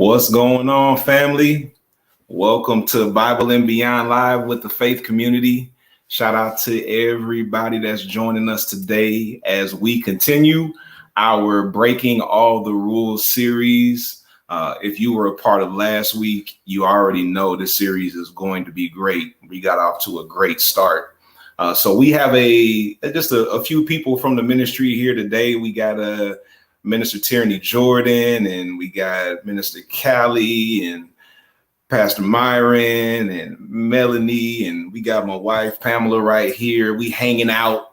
What's going on, family? Welcome to Bible and Beyond Live with the faith community. Shout out to everybody that's joining us today as we continue our Breaking All the Rules series. If you were a part of last week, you already know this series is going to be great. We got off to a great start. So we have just a few people from the ministry here today. We got Minister Tierney Jordan, and we got Minister Callie, and Pastor Myron, and Melanie, and we got my wife Pamela right here. We hanging out.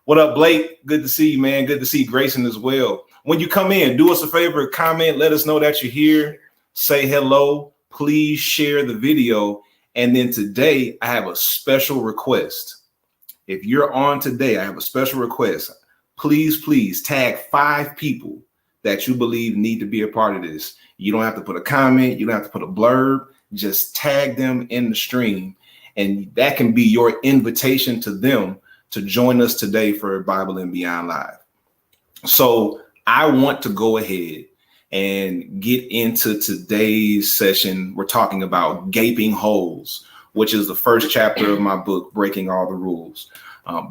What up, Blake? Good to see you, man. Good to see Grayson as well. When you come in, do us a favor, comment, let us know that you're here. Say hello. Please share the video. And then today, I have a special request. If you're on today, I have a special request. Please tag 5 people that you believe need to be a part of this. You don't have to put a comment. You don't have to put a blurb. Just tag them in the stream. And that can be your invitation to them to join us today for Bible and Beyond Live. So I want to go ahead and get into today's session. We're talking about gaping holes, which is the first chapter of my book, Breaking All the Rules.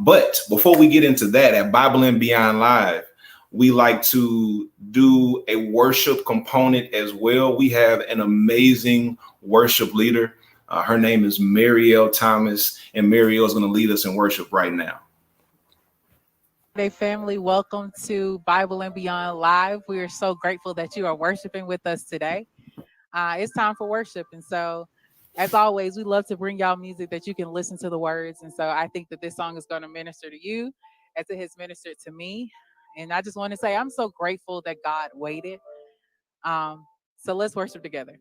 But before we get into that, at Bible and Beyond Live, we like to do a worship component as well. We have an amazing worship leader. Her name is Marielle Thomas, and Marielle is going to lead us in worship right now. Hey family, welcome to Bible and Beyond Live. We are so grateful that you are worshiping with us today. It's time for worship, and so as always, we love to bring y'all music that you can listen to the words. And so I think that this song is going to minister to you as it has ministered to me. And I just want to say I'm so grateful that God waited. So let's worship together.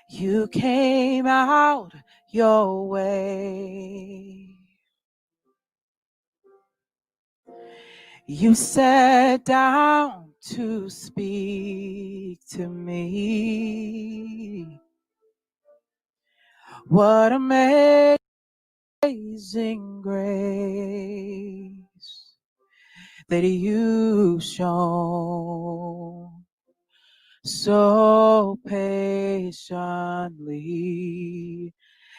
You came out your way. You sat down to speak to me. What amazing grace that you've shown so patiently,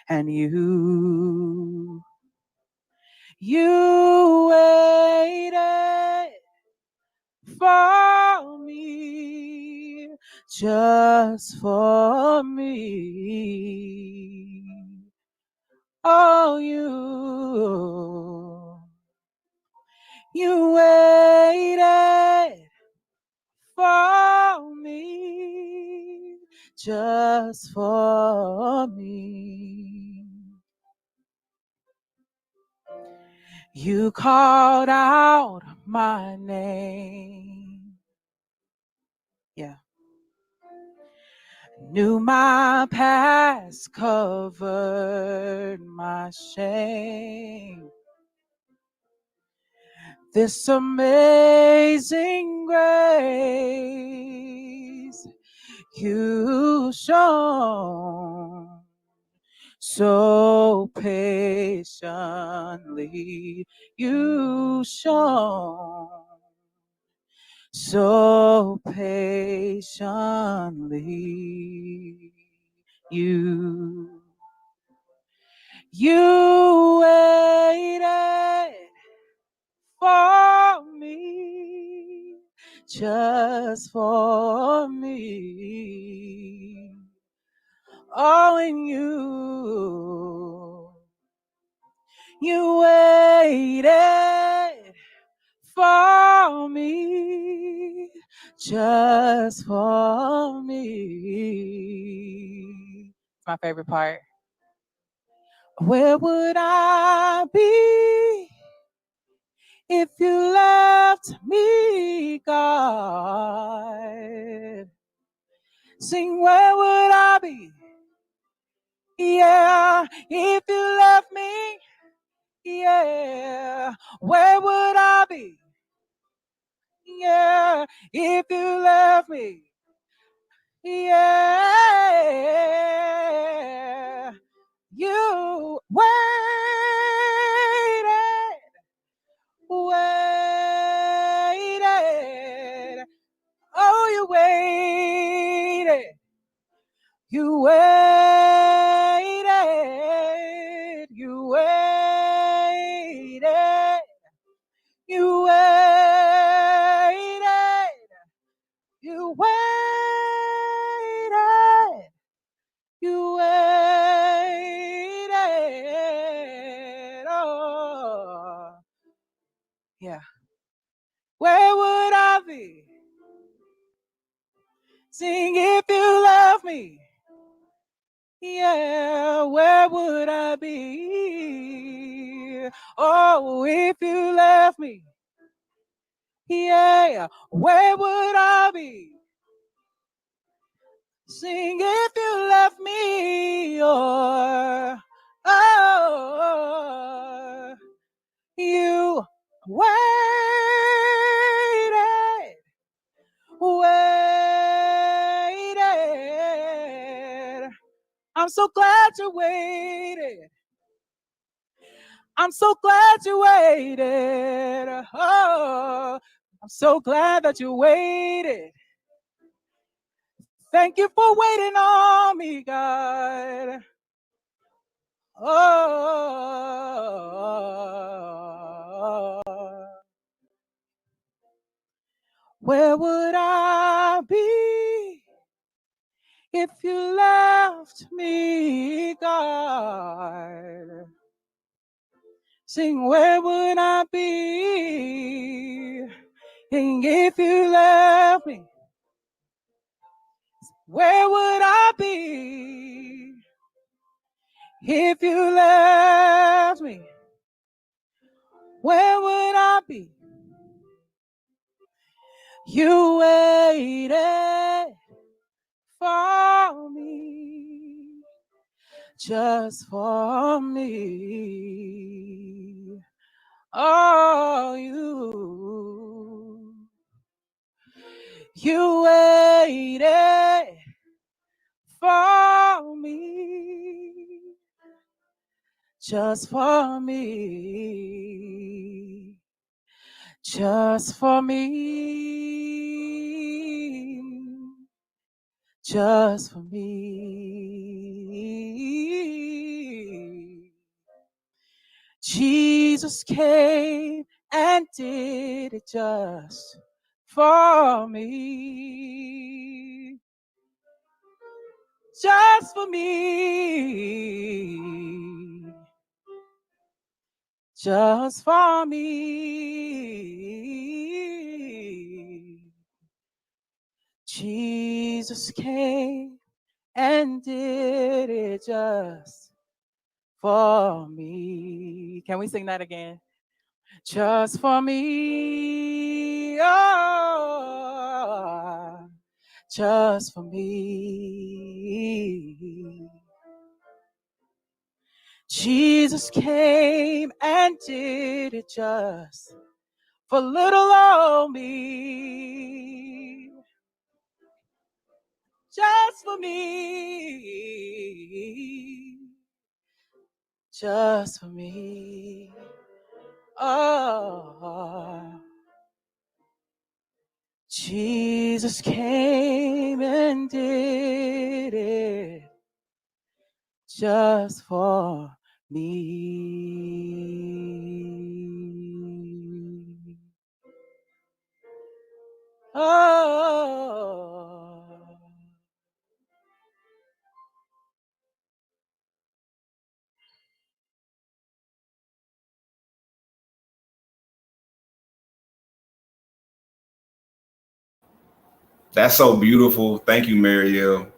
and you waited for me, just for me. Oh, you waited for me, just for me. You called out my name. Yeah. Knew my past, covered my shame. This amazing grace you shown so patiently, you shown so patiently, you waited for me, just for me. Oh, and you waited for me, just for me. It's my favorite part. Where would I be if you left me, God? Sing, where would I be? Yeah, if you left me, yeah, where would I be? Yeah, if you left me, yeah, you waited waited, you waited, you waited, you waited, you waited, oh, yeah. Where would I be? Sing if you love me. Yeah, where would I be? Oh, if you left me. Yeah, where would I be? Sing if you left me, or oh, you waited, waited. I'm so glad you waited. I'm so glad you waited. Oh, I'm so glad that you waited. Thank you for waiting on me, God. Oh, where would I be if you left me, God? Sing, where would I be? And if you left me, where would I be? If you left me, where would I be? You waited for me, just for me. Oh, you waited for me, just for me, just for me, just for me. Jesus came and did it just for me. Just for me. Just for me. Jesus came and did it just for me. Can we sing that again? Just for me, oh, just for me. Jesus came and did it just for little old me. Just for me. Just for me. Oh, Jesus came and did it just for me. Oh, That's so beautiful. Thank you, Marielle.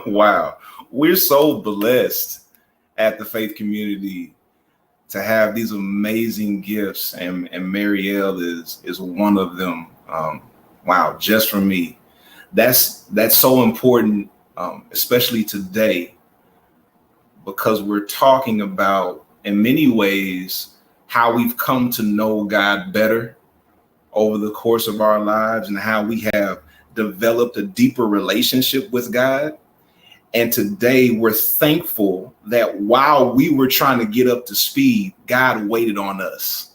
Wow. We're so blessed at the faith community to have these amazing gifts, and Marielle is one of them. Wow, just for me. That's so important, especially today, because we're talking about, in many ways, how we've come to know God better over the course of our lives and how we have developed a deeper relationship with God. And today we're thankful that while we were trying to get up to speed, God waited on us.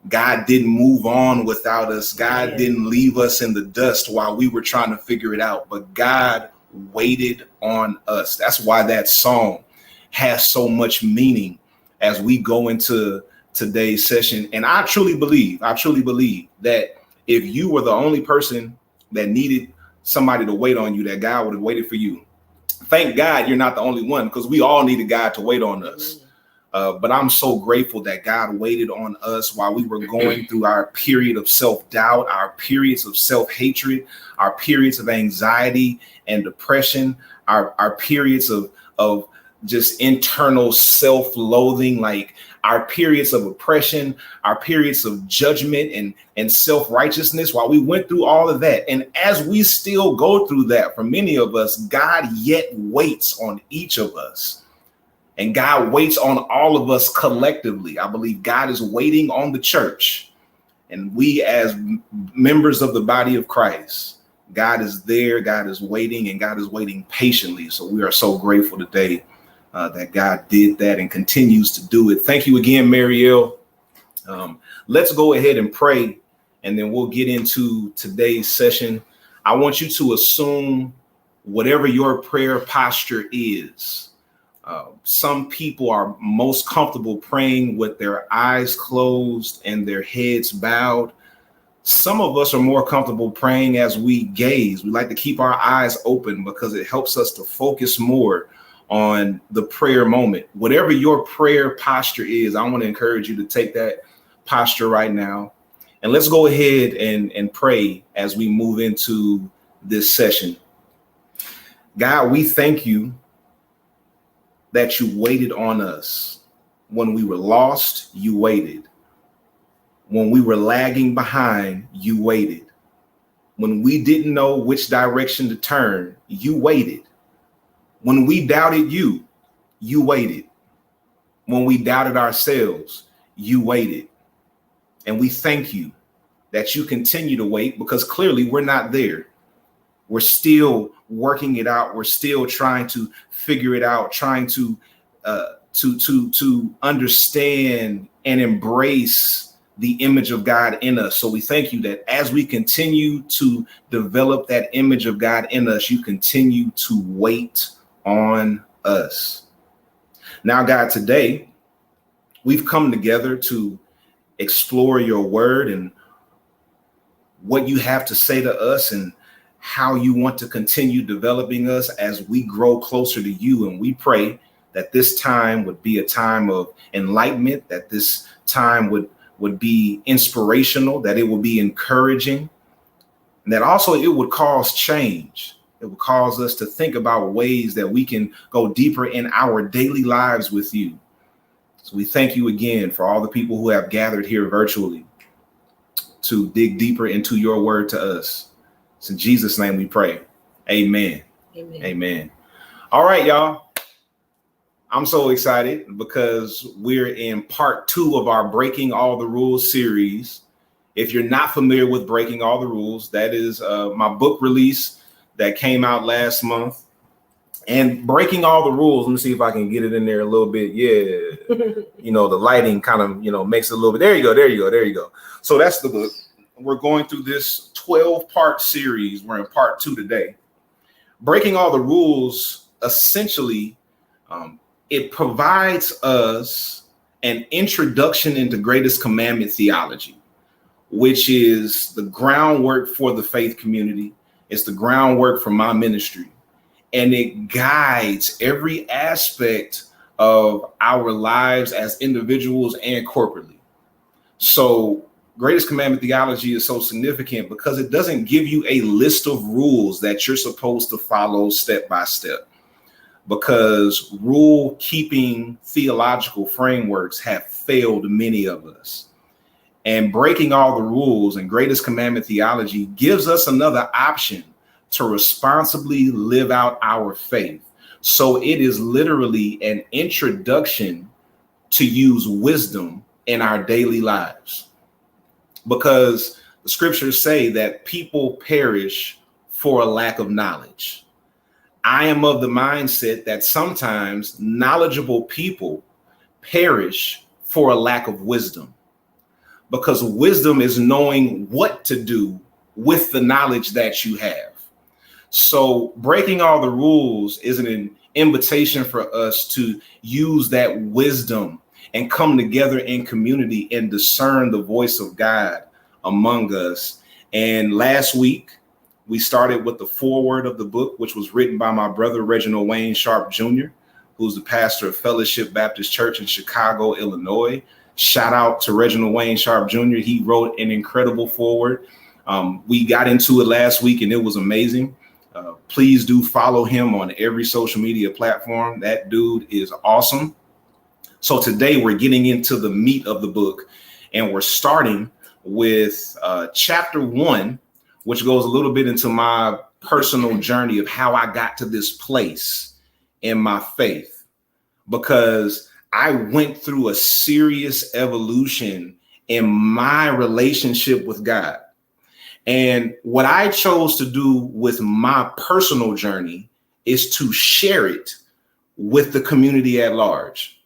God didn't move on without us. God didn't leave us in the dust while we were trying to figure it out. But God waited on us. That's why that song has so much meaning as we go into today's session. And I truly believe that if you were the only person that needed somebody to wait on you, that God would have waited for you. Thank God you're not the only one, because we all needed God to wait on us. But I'm so grateful that God waited on us while we were going through our period of self-doubt, our periods of self-hatred, our periods of anxiety and depression, our periods of just internal self-loathing, like our periods of oppression, our periods of judgment and self-righteousness. While we went through all of that, and as we still go through that, for many of us, God yet waits on each of us. And God waits on all of us collectively. I believe God is waiting on the church. And we as members of the body of Christ, God is there, God is waiting, and God is waiting patiently. So we are so grateful today that God did that and continues to do it. Thank you again, Marielle. Let's go ahead and pray, and then we'll get into today's session. I want you to assume whatever your prayer posture is. Some people are most comfortable praying with their eyes closed and their heads bowed. Some of us are more comfortable praying as we gaze. We like to keep our eyes open because it helps us to focus more on the prayer moment. Whatever your prayer posture is, I want to encourage you to take that posture right now. And let's go ahead and pray as we move into this session. God, we thank you that you waited on us. When we were lost, you waited. When we were lagging behind, you waited. When we didn't know which direction to turn, you waited. When we doubted you, you waited. When we doubted ourselves, you waited. And we thank you that you continue to wait, because clearly we're not there. We're still working it out. We're still trying to figure it out, trying to understand and embrace the image of God in us. So we thank you that as we continue to develop that image of God in us, you continue to wait on us. Now, God, today we've come together to explore your word and what you have to say to us, and how you want to continue developing us as we grow closer to you. And we pray that this time would be a time of enlightenment, that this time would be inspirational, that it would be encouraging, and that also it would cause change. It would cause us to think about ways that we can go deeper in our daily lives with you. So we thank you again for all the people who have gathered here virtually to dig deeper into your word to us. It's in Jesus' name we pray. Amen. Amen. Amen. All right, y'all. I'm so excited because we're in part 2 of our Breaking All the Rules series. If you're not familiar with Breaking All the Rules, that is my book release that came out last month. And Breaking All the Rules, let me see if I can get it in there a little bit. Yeah. The lighting kind of, makes it a little bit. There you go. So that's the book. We're going through this 12-part series. We're in part 2 today. Breaking All the Rules, essentially, it provides us an introduction into Greatest Commandment theology, which is the groundwork for the faith community. It's the groundwork for my ministry. And it guides every aspect of our lives as individuals and corporately. So Greatest Commandment theology is so significant because it doesn't give you a list of rules that you're supposed to follow step by step, because rule keeping theological frameworks have failed many of us. And Breaking All the Rules and Greatest Commandment theology gives us another option to responsibly live out our faith. So it is literally an introduction to use wisdom in our daily lives, because the scriptures say that people perish for a lack of knowledge. I am of the mindset that sometimes knowledgeable people perish for a lack of wisdom, because wisdom is knowing what to do with the knowledge that you have. So breaking all the rules is an invitation for us to use that wisdom and come together in community and discern the voice of God among us. And last week, we started with the foreword of the book, which was written by my brother, Reginald Wayne Sharp Jr., who's the pastor of Fellowship Baptist Church in Chicago, Illinois. Shout out to Reginald Wayne Sharp Jr. He wrote an incredible foreword. We got into it last week and it was amazing. Please do follow him on every social media platform. That dude is awesome. So today we're getting into the meat of the book, and we're starting with chapter 1, which goes a little bit into my personal journey of how I got to this place in my faith, because I went through a serious evolution in my relationship with God. And what I chose to do with my personal journey is to share it with the community at large.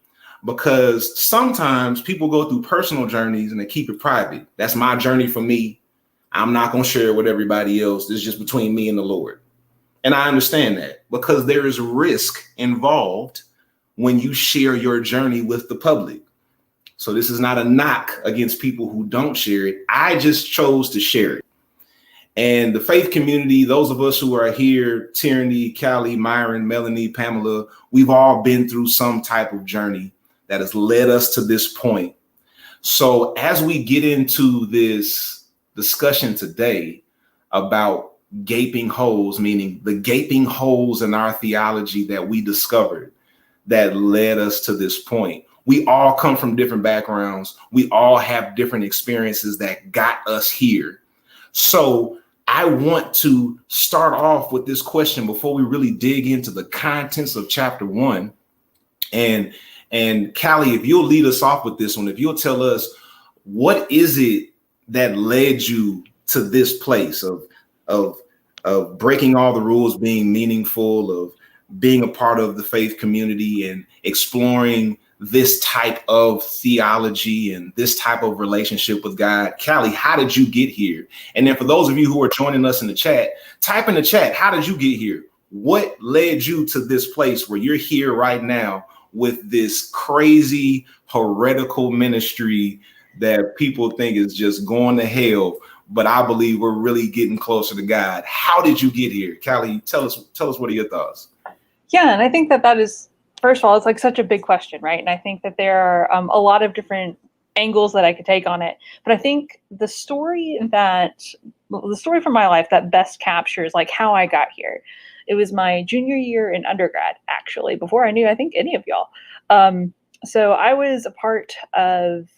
Because sometimes people go through personal journeys and they keep it private. That's my journey for me. I'm not going to share it with everybody else. This is just between me and the Lord. And I understand that, because there is risk involved when you share your journey with the public. So this is not a knock against people who don't share it. I just chose to share it. And the faith community, those of us who are here, Tierney, Callie, Myron, Melanie, Pamela, we've all been through some type of journey that has led us to this point. So as we get into this discussion today about gaping holes, meaning the gaping holes in our theology that we discovered that led us to this point. We all come from different backgrounds. We all have different experiences that got us here. So I want to start off with this question before we really dig into the contents of chapter 1. And Callie, if you'll lead us off with this one, if you'll tell us, what is it that led you to this place of breaking all the rules, being meaningful, of being a part of the faith community and exploring this type of theology and this type of relationship with God? Callie, how did you get here? And then for those of you who are joining us in the chat, type in the chat, how did you get here? What led you to this place where you're here right now with this crazy heretical ministry that people think is just going to hell, but I believe we're really getting closer to God? How did you get here? Callie, tell us what are your thoughts? Yeah, and I think that is, first of all, it's like such a big question, right? And I think that there are a lot of different angles that I could take on it. But I think the story from my life that best captures like how I got here. It was my junior year in undergrad, actually, before I knew, I think, any of y'all. So I was a part of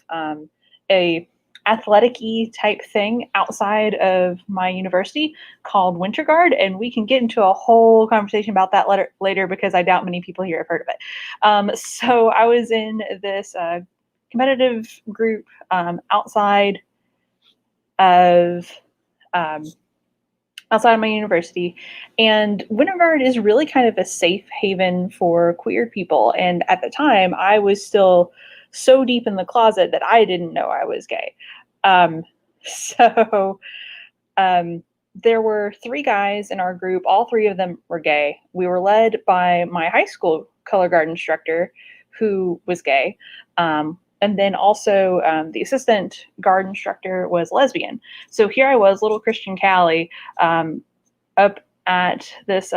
a athletic-y type thing outside of my university called Winter Guard, and we can get into a whole conversation about that later because I doubt many people here have heard of it. So I was in this competitive group outside of my university, and Winter Guard is really kind of a safe haven for queer people. And at the time, I was still so deep in the closet that I didn't know I was gay. So there were 3 guys in our group. All 3 of them were gay. We were led by my high school color guard instructor, who was gay. And then also the assistant guard instructor was lesbian. So here I was, little Christian Callie, up at this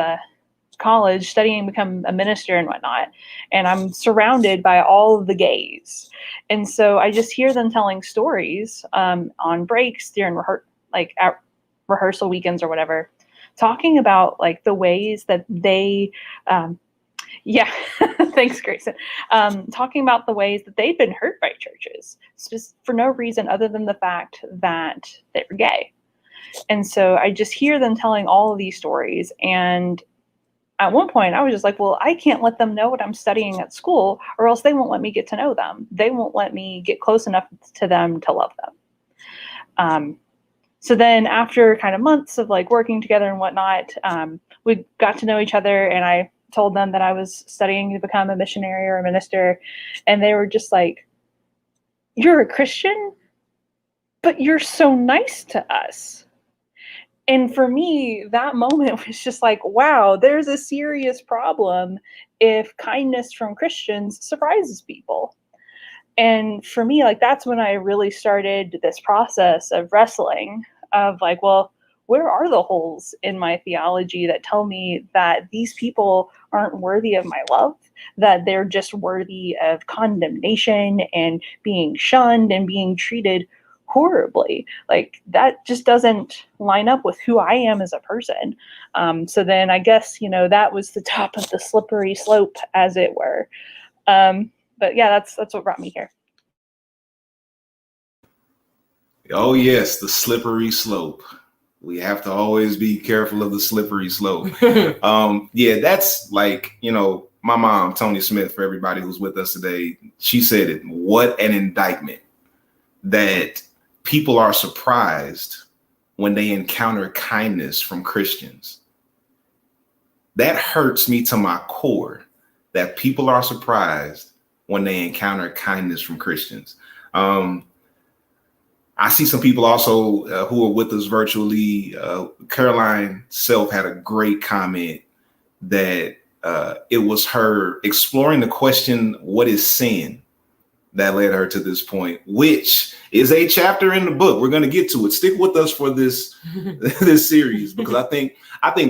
college studying to become a minister and whatnot. And I'm surrounded by all of the gays. And so I just hear them telling stories on breaks during at rehearsal weekends or whatever, talking about like the ways that they thanks, Grayson. Talking about the ways that they'd been hurt by churches, just for no reason other than the fact that they were gay. And so I just hear them telling all of these stories. And at one point I was just like, well, I can't let them know what I'm studying at school, or else they won't let me get to know them. They won't let me get close enough to them to love them. So then after kind of months of like working together and whatnot, we got to know each other, and I told them that I was studying to become a missionary or a minister. And they were just like, you're a Christian, but you're so nice to us. And for me, that moment was just like, wow, there's a serious problem if kindness from Christians surprises people. And for me, like, that's when I really started this process of wrestling of like, well, where are the holes in my theology that tell me that these people aren't worthy of my love, that they're just worthy of condemnation and being shunned and being treated horribly? Like, that just doesn't line up with who I am as a person. So then I guess, that was the top of the slippery slope, as it were. But yeah, that's what brought me here. Oh yes, the slippery slope. We have to always be careful of the slippery slope. Yeah, that's like, my mom, Tony Smith, for everybody who's with us today, she said it. What an indictment that people are surprised when they encounter kindness from Christians. That hurts me to my core, that people are surprised when they encounter kindness from Christians. I see some people also who are with us virtually. Caroline Self had a great comment that it was her exploring the question, what is sin, that led her to this point, which is a chapter in the book. We're going to get to it. Stick with us for this this series, because I think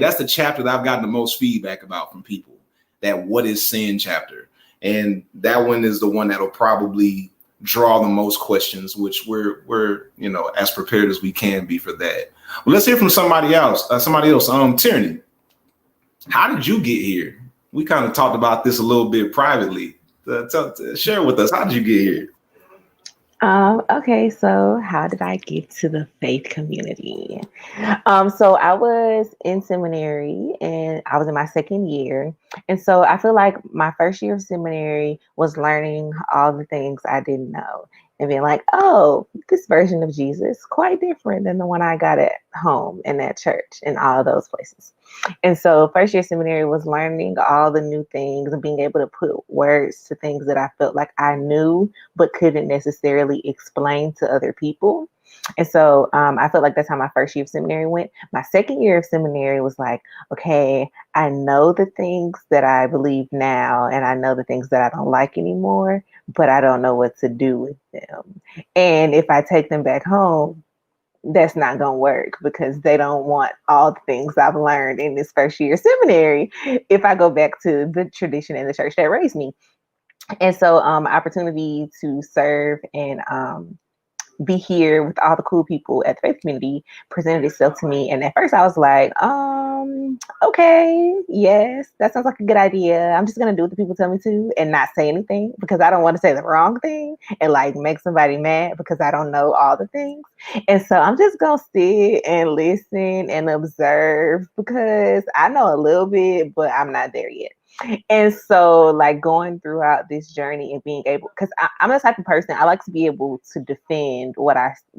that's the chapter that I've gotten the most feedback about from people, that what is sin chapter. And that one is the one that'll probably draw the most questions, which we're as prepared as we can be for that. Well, let's hear from somebody else. Tyranny, how did you get here? We kind of talked about this a little bit privately. Share with us, how did you get here? Okay, so how did I get to the faith community? So I was in seminary and I was in my second year. And so I feel like my first year of seminary was learning all the things I didn't know and being like, oh, this version of Jesus, quite different than the one I got at home and at church and all of those places. And so first year seminary was learning all the new things and being able to put words to things that I felt like I knew, but couldn't necessarily explain to other people. And so I felt like that's how my first year of seminary went. My second year of seminary was like, okay, I know the things that I believe now, and I know the things that I don't like anymore, but I don't know what to do with them. And if I take them back home, that's not going to work, because they don't want all the things I've learned in this first year of seminary if I go back to the tradition and the church that raised me. And so opportunity to serve and be here with all the cool people at the faith community presented itself to me. And at first I was like, okay, yes, that sounds like a good idea. I'm just going to do what the people tell me to and not say anything, because I don't want to say the wrong thing and like make somebody mad because I don't know all the things. And so I'm just going to sit and listen and observe, because I know a little bit, but I'm not there yet. And so like going throughout this journey and being able, because I'm the type of person, I like to be able to defend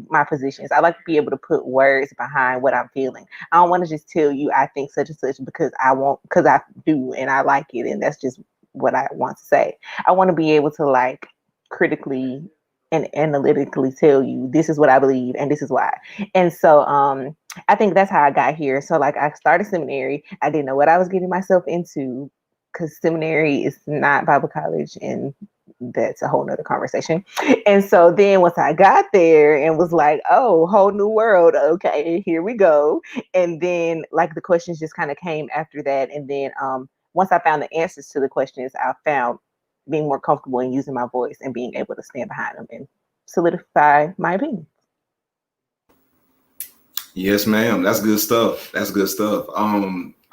my positions. I like to be able to put words behind what I'm feeling. I don't want to just tell you I think such and such because I do and I like it and that's just what I want to say. I want to be able to like critically and analytically tell you this is what I believe and this is why. And so I think that's how I got here. So like I started seminary. I didn't know what I was getting myself into, because seminary is not Bible college, and that's a whole nother conversation. And so then once I got there and was like, oh, whole new world. Okay, here we go. And then like the questions just kind of came after that. And then once I found the answers to the questions, I found being more comfortable in using my voice and being able to stand behind them and solidify my opinion. Yes, ma'am. That's good stuff.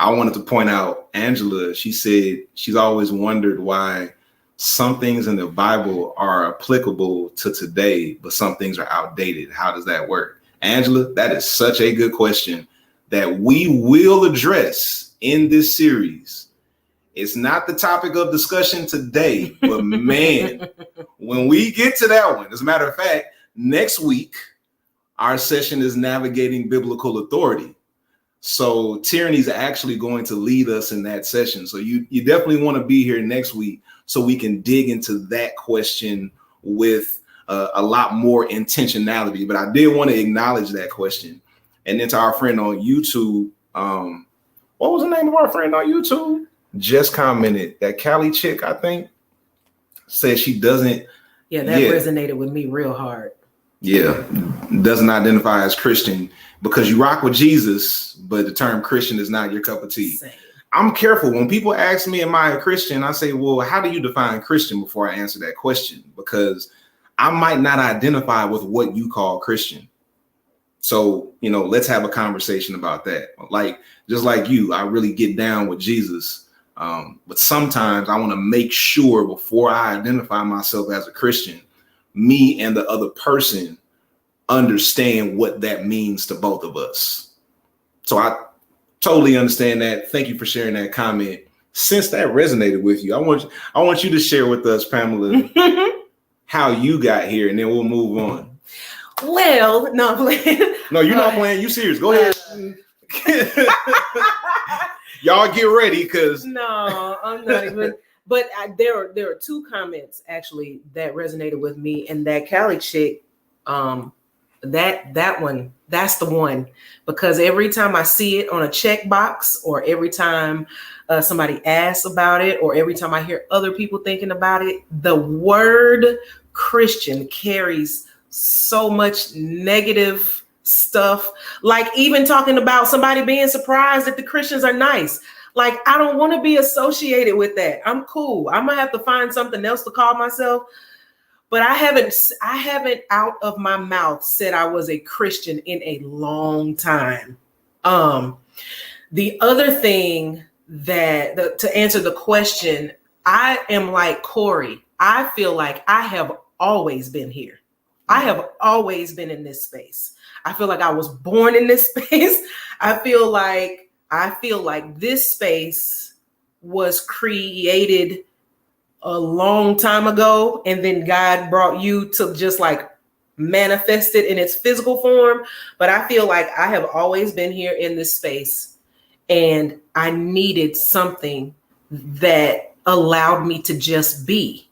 I wanted to point out Angela. She said she's always wondered why some things in the Bible are applicable to today, but some things are outdated. How does that work? Angela, that is such a good question that we will address in this series. It's not the topic of discussion today, but man, when we get to that one, as a matter of fact, next week, our session is navigating biblical authority. So Tyranny's actually going to lead us in that session. So you definitely want to be here next week so we can dig into that question with a lot more intentionality. But I did want to acknowledge that question. And then to our friend on YouTube, what was the name of our friend on YouTube? Just commented that Cali chick, I think, said she doesn't. Yeah, that resonated with me real hard. Yeah, doesn't identify as Christian because you rock with Jesus, but the term Christian is not your cup of tea. Same. I'm careful when people ask me, am I a Christian? I say, well, how do you define Christian before I answer that question? Because I might not identify with what you call Christian. So, let's have a conversation about that. Like, just like you, I really get down with Jesus. But sometimes I want to make sure before I identify myself as a Christian, me and the other person understand what that means to both of us. So I totally understand that. Thank you for sharing that comment. Since that resonated with you, I want you to share with us, Pamela, how you got here, and then we'll move on. Well, no, I'm playing. No, you're not playing. You serious? Go ahead. Y'all get ready, because no, I'm not even. But there are two comments actually that resonated with me, and that Cali chick, that one, that's the one, because every time I see it on a checkbox, or every time somebody asks about it, or every time I hear other people thinking about it, the word Christian carries so much negative stuff. Like even talking about somebody being surprised that the Christians are nice. Like, I don't want to be associated with that. I'm cool. I'm gonna have to find something else to call myself. But I haven't out of my mouth said I was a Christian in a long time. The other thing to answer the question, I am like Corey. I feel like I have always been here. I have always been in this space. I feel like I was born in this space. I feel like this space was created a long time ago, and then God brought you to just like manifest it in its physical form. But I feel like I have always been here in this space, and I needed something that allowed me to just be,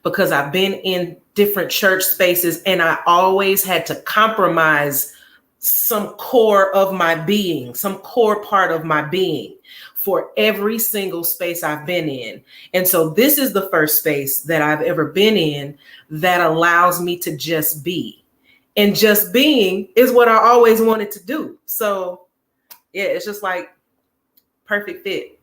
because I've been in different church spaces and I always had to compromise some core of my being, some core part of my being for every single space I've been in. And so this is the first space that I've ever been in that allows me to just be. And just being is what I always wanted to do. So yeah, it's just like perfect fit.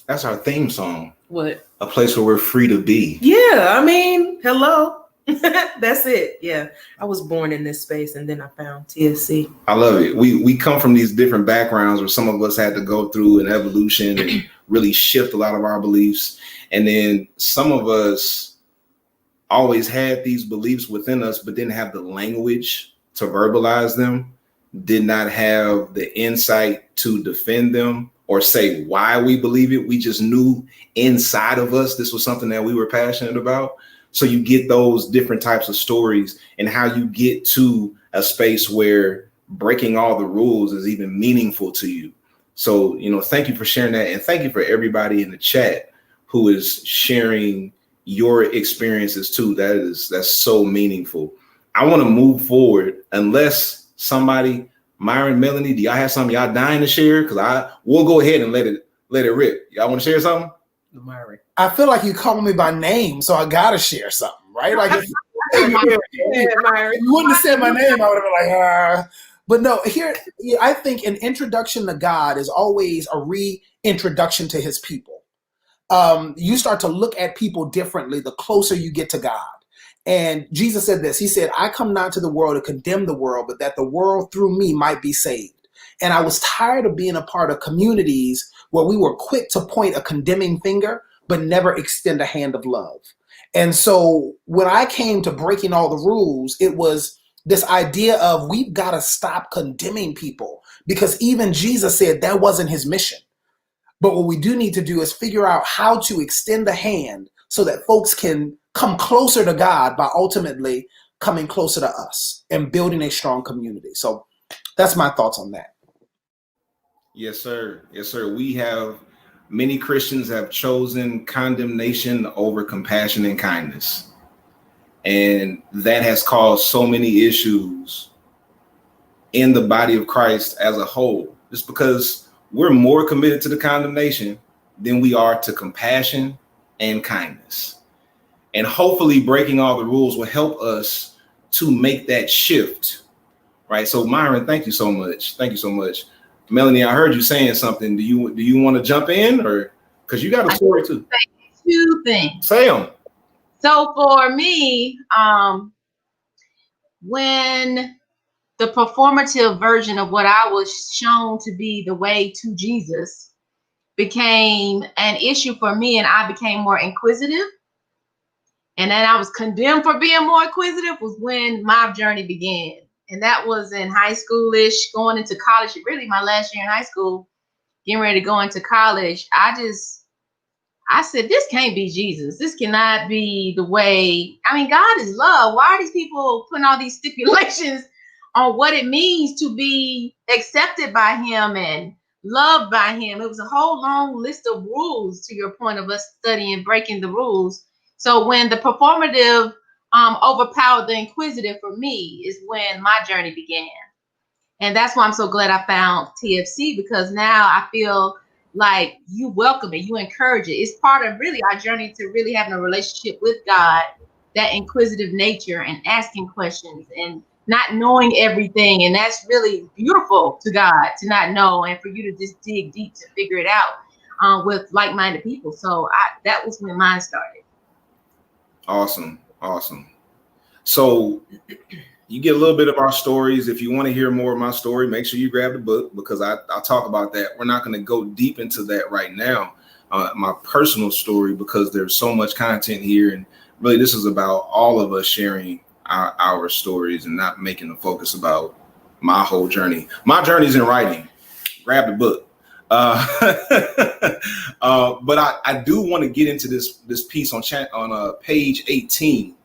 That's our theme song. What? A place where we're free to be. Yeah, I mean, hello. That's it. Yeah, I was born in this space, and then I found TSC. I love it. We come from these different backgrounds where some of us had to go through an evolution and really shift a lot of our beliefs. And then some of us always had these beliefs within us, but didn't have the language to verbalize them, did not have the insight to defend them or say why we believe it. We just knew inside of us this was something that we were passionate about. So you get those different types of stories and how you get to a space where breaking all the rules is even meaningful to you. So, thank you for sharing that. And thank you for everybody in the chat who is sharing your experiences too. That's so meaningful. I want to move forward unless somebody, Myron, Melanie, do y'all have something y'all dying to share? Because we'll go ahead and let it rip. Y'all want to share something? Myron. I feel like you call me by name, so I gotta share something, right? Like if you wouldn't have said my name, I would have been like, But no, here I think an introduction to God is always a reintroduction to his people. You start to look at people differently the closer you get to God. And Jesus said this, he said, I come not to the world to condemn the world, but that the world through me might be saved. And I was tired of being a part of communities where we were quick to point a condemning finger, but never extend a hand of love. And so when I came to breaking all the rules, it was this idea of we've got to stop condemning people, because even Jesus said that wasn't his mission. But what we do need to do is figure out how to extend the hand so that folks can come closer to God by ultimately coming closer to us and building a strong community. So that's my thoughts on that. Yes, sir. Yes, sir. Many Christians have chosen condemnation over compassion and kindness. And that has caused so many issues in the body of Christ as a whole, just because we're more committed to the condemnation than we are to compassion and kindness. And hopefully breaking all the rules will help us to make that shift, right? So Myron, thank you so much. Thank you so much. Melanie, I heard you saying something. Do you want to jump in, or because you got a story too? Two things. Say them. So for me, when the performative version of what I was shown to be the way to Jesus became an issue for me, and I became more inquisitive, and then I was condemned for being more inquisitive, was when my journey began. And that was in high schoolish, going into college, really my last year in high school, getting ready to go into college. I said, this can't be Jesus. This cannot be the way. I mean, God is love. Why are these people putting all these stipulations on what it means to be accepted by him and loved by him? It was a whole long list of rules, to your point of us studying, breaking the rules. So when the performative overpowered the inquisitive for me is when my journey began. And that's why I'm so glad I found TFC, because now I feel like you welcome it, you encourage it. It's part of really our journey to really having a relationship with God, that inquisitive nature and asking questions and not knowing everything. And that's really beautiful to God, to not know, and for you to just dig deep to figure it out with like-minded people. So that was when mine started. Awesome. So you get a little bit of our stories. If you want to hear more of my story, make sure you grab the book, because I'll talk about that. We're not going to go deep into that right now, my personal story, because there's so much content here. And really, this is about all of us sharing our stories and not making the focus about my whole journey. My journey's in writing. Grab the book. But I do want to get into this piece on page 18,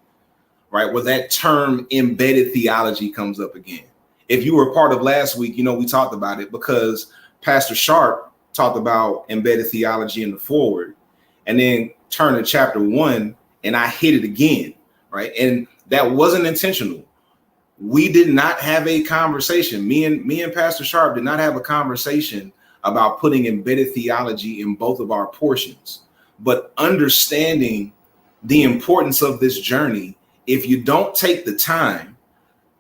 right, where that term embedded theology comes up again. If you were part of last week, we talked about it, because Pastor Sharp talked about embedded theology in the foreword, and then turn to chapter 1, and I hit it again, right? And that wasn't intentional. We did not have a conversation. Me and Pastor Sharp did not have a conversation about putting embedded theology in both of our portions, but understanding the importance of this journey. If you don't take the time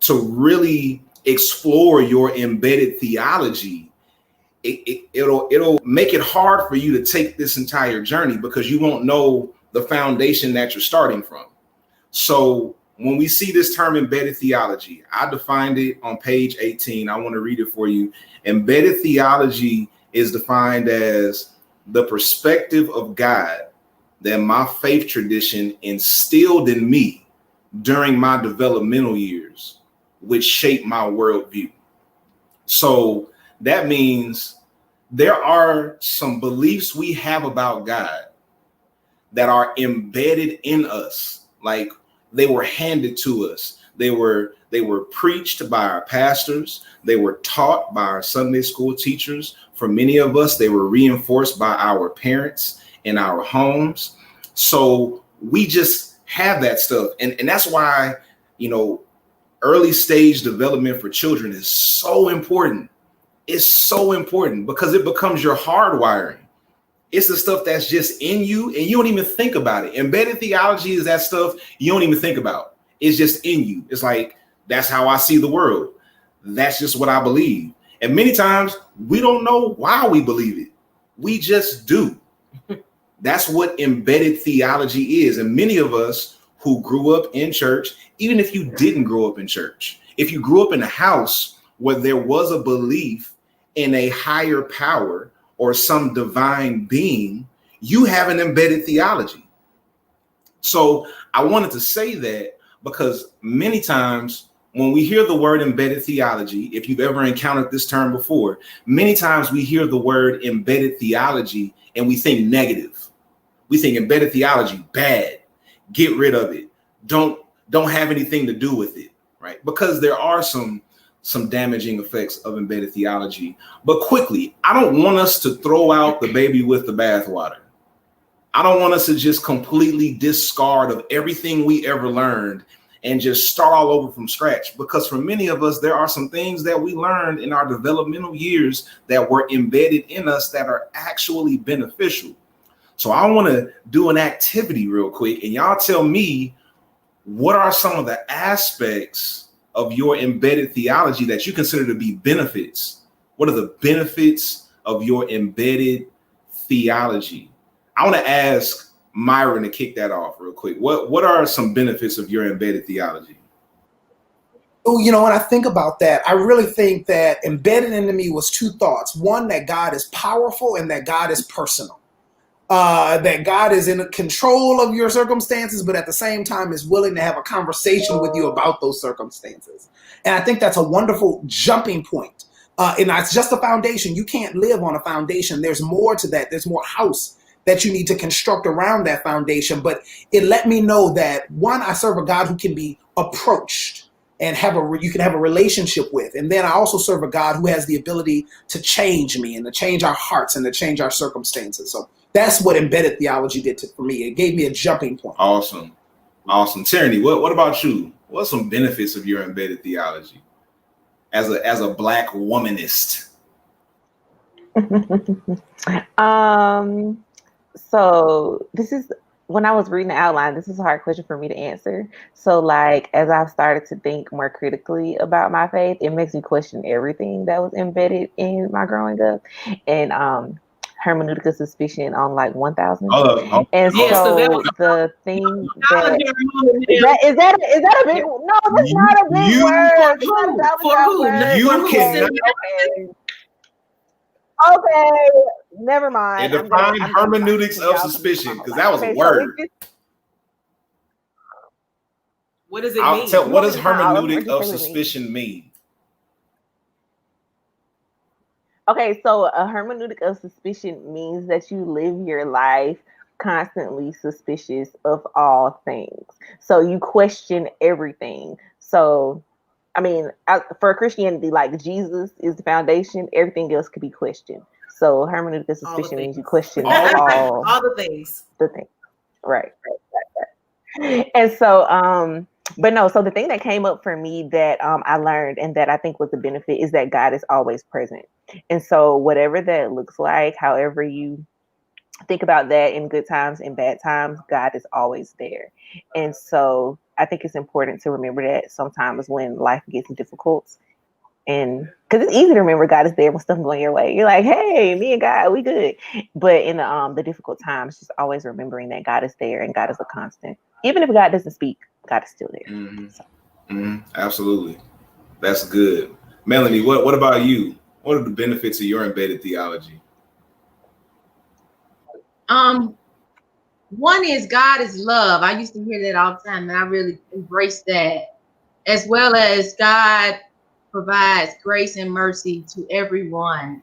to really explore your embedded theology, it'll make it hard for you to take this entire journey, because you won't know the foundation that you're starting from. So when we see this term embedded theology, I defined it on page 18. I want to read it for you. Embedded theology is defined as the perspective of God that my faith tradition instilled in me during my developmental years, which shaped my worldview. So that means there are some beliefs we have about God that are embedded in us, like they were handed to us. They were preached by our pastors. They were taught by our Sunday school teachers. For many of us, they were reinforced by our parents in our homes. So we just have that stuff. And that's why, early stage development for children is so important. It's so important, because it becomes your hardwiring. It's the stuff that's just in you, and you don't even think about it. Embedded theology is that stuff you don't even think about. It's just in you. It's like, that's how I see the world. That's just what I believe. And many times we don't know why we believe it. We just do. That's what embedded theology is. And many of us who grew up in church, even if you didn't grow up in church, if you grew up in a house where there was a belief in a higher power or some divine being, you have an embedded theology. So I wanted to say that because many times when we hear the word embedded theology, if you've ever encountered this term before, many times we hear the word embedded theology and we think negative. We think embedded theology, bad, get rid of it. Don't have anything to do with it, right? Because there are some damaging effects of embedded theology. But quickly, I don't want us to throw out the baby with the bathwater. I don't want us to just completely discard of everything we ever learned and just start all over from scratch. Because for many of us, there are some things that we learned in our developmental years that were embedded in us that are actually beneficial. So I want to do an activity real quick, and y'all tell me, what are some of the aspects of your embedded theology that you consider to be benefits? What are the benefits of your embedded theology? I want to ask Myron to kick that off real quick. What are some benefits of your embedded theology? Oh, you know, when I think about that, I really think that embedded into me was two thoughts. One, that God is powerful and that God is personal. That God is in control of your circumstances, but at the same time is willing to have a conversation with you about those circumstances. And I think that's a wonderful jumping point. And it's just a foundation. You can't live on a foundation. There's more to that. There's more house that you need to construct around that foundation. But it let me know that, one, I serve a God who can be approached and you can have a relationship with. And then I also serve a God who has the ability to change me and to change our hearts and to change our circumstances. So that's what embedded theology did for me. It gave me a jumping point. Awesome. Tyranny, what about you? What are some benefits of your embedded theology as a Black womanist? So this is, when I was reading the outline, this is a hard question for me to answer. So like, as I've started to think more critically about my faith, it makes me question everything that was embedded in my growing up. And Hermeneutical Suspicion on like 1000. And so the thing that is that a big, no, that's not a big word. You cannot. Okay, never mind. And define hermeneutics of suspicion, because that was a word. What does it mean? What does hermeneutic of suspicion mean? Okay, so a hermeneutic of suspicion means that you live your life constantly suspicious of all things. So you question everything. So, I mean, for Christianity, like Jesus is the foundation, everything else could be questioned. So hermeneutic of suspicion means you question all the things. The things. Right. And so, but no, so the thing that came up for me that I learned and that I think was a benefit is that God is always present. And so whatever that looks like, however you think about that in good times and bad times, God is always there. And so I think it's important to remember that sometimes when life gets difficult, and because it's easy to remember God is there when stuff going your way. You're like, hey, me and God, we good. But in the difficult times, just always remembering that God is there and God is a constant. Even if God doesn't speak, God is still there. Mm-hmm. So. Mm-hmm. Absolutely. That's good. Melanie, what about you? What are the benefits of your embedded theology? One is God is love. I used to hear that all the time, and I really embrace that. As well as God provides grace and mercy to everyone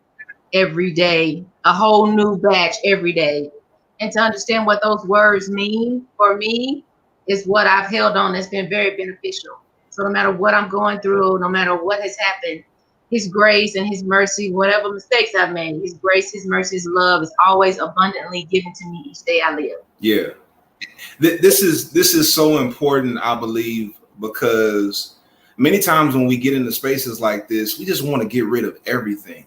every day, a whole new batch every day. And to understand what those words mean for me is what I've held on that's been very beneficial. So no matter what I'm going through, no matter what has happened, His grace and His mercy, whatever mistakes I've made, His grace, His mercy, His love is always abundantly given to me each day I live. Yeah. This is so important, I believe, because many times when we get into spaces like this, we just want to get rid of everything.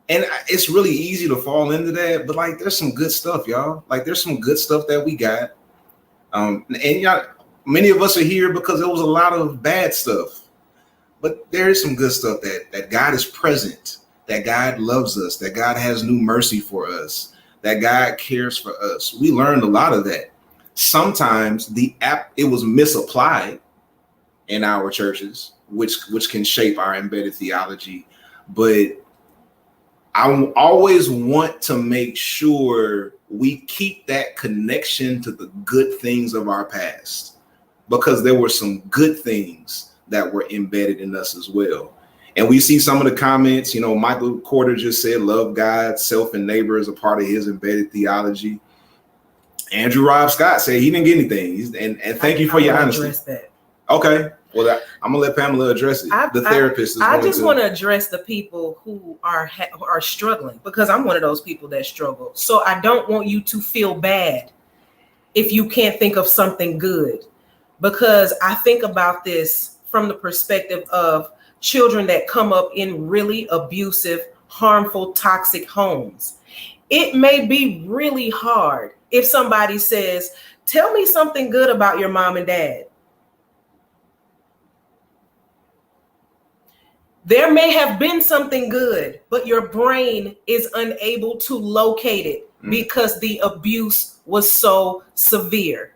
And it's really easy to fall into that, but like, there's some good stuff, y'all. Like, there's some good stuff that we got. And y'all, many of us are here because there was a lot of bad stuff, but there is some good stuff that God is present, that God loves us, that God has new mercy for us, that God cares for us. We learned a lot of that. Sometimes it was misapplied in our churches, which can shape our embedded theology. But I always want to make sure we keep that connection to the good things of our past, because there were some good things that were embedded in us as well. And we see some of the comments, Michael Corder just said, love God, self and neighbor is a part of his embedded theology. Andrew Rob Scott said he didn't get anything. And thank you for your honesty. Okay. Well, I'm gonna let Pamela address it. The therapist. I just want to address the people who are struggling, because I'm one of those people that struggle. So I don't want you to feel bad if you can't think of something good, because I think about this from the perspective of children that come up in really abusive, harmful, toxic homes. It may be really hard if somebody says, tell me something good about your mom and dad. There may have been something good, but your brain is unable to locate it because the abuse was so severe.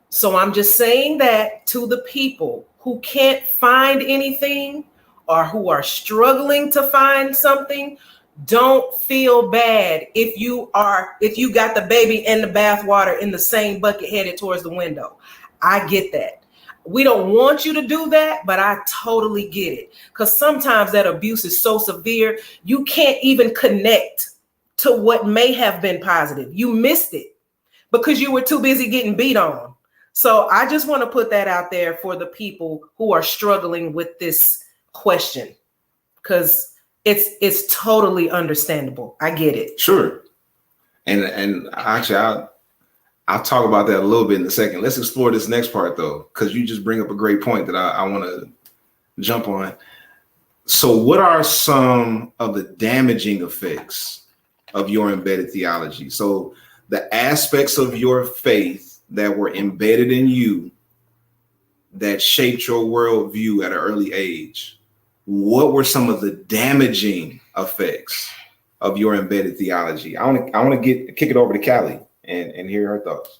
So I'm just saying that to the people who can't find anything or who are struggling to find something, don't feel bad if you got the baby and the bathwater in the same bucket headed towards the window. I get that. We don't want you to do that, but I totally get it. Because sometimes that abuse is so severe, you can't even connect to what may have been positive. You missed it because you were too busy getting beat on. So I just want to put that out there for the people who are struggling with this question, because it's totally understandable. I get it. Sure. And actually, I'll talk about that a little bit in a second. Let's explore this next part, though, because you just bring up a great point that I want to jump on. So what are some of the damaging effects of your embedded theology? So the aspects of your faith that were embedded in you that shaped your worldview at an early age, what were some of the damaging effects of your embedded theology? I want to kick it over to Callie and hear her thoughts.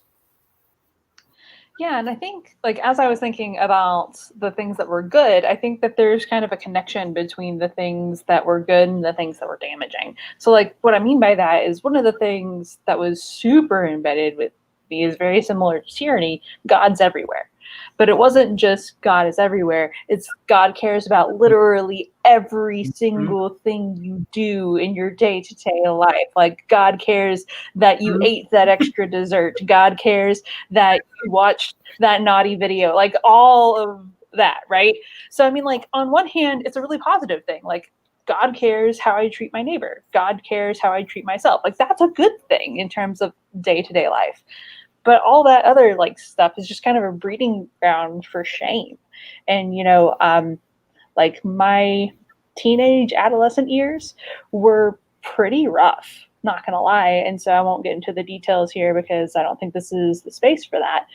Yeah, and I think, like, as I was thinking about the things that were good, I think that there's kind of a connection between the things that were good and the things that were damaging. So, like, what I mean by that is one of the things that was super embedded with me is very similar to tyranny. God's everywhere. But it wasn't just God is everywhere. It's God cares about literally every single thing you do in your day-to-day life. Like, God cares that you ate that extra dessert. God cares that you watched that naughty video. Like, all of that, right? So, I mean, like, on one hand, it's a really positive thing. Like, God cares how I treat my neighbor. God cares how I treat myself. Like, that's a good thing in terms of day-to-day life. But all that other like stuff is just kind of a breeding ground for shame. And, you know, like my teenage adolescent years were pretty rough, not going to lie. And so I won't get into the details here because I don't think this is the space for that.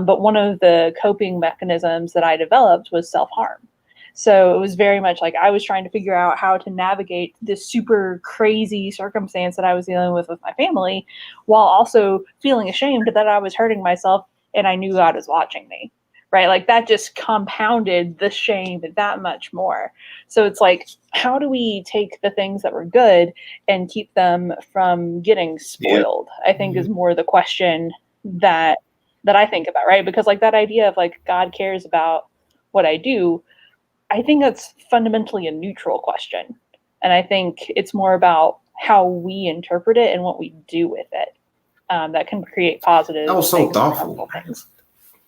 But one of the coping mechanisms that I developed was self-harm. So it was very much like I was trying to figure out how to navigate this super crazy circumstance that I was dealing with my family, while also feeling ashamed that I was hurting myself and I knew God was watching me, right? Like, that just compounded the shame that much more. So it's like, how do we take the things that were good and keep them from getting spoiled? I think is more the question that I think about, right? Because like that idea of like God cares about what I do, I think that's fundamentally a neutral question. And I think it's more about how we interpret it and what we do with it that can create positive. That was so thoughtful.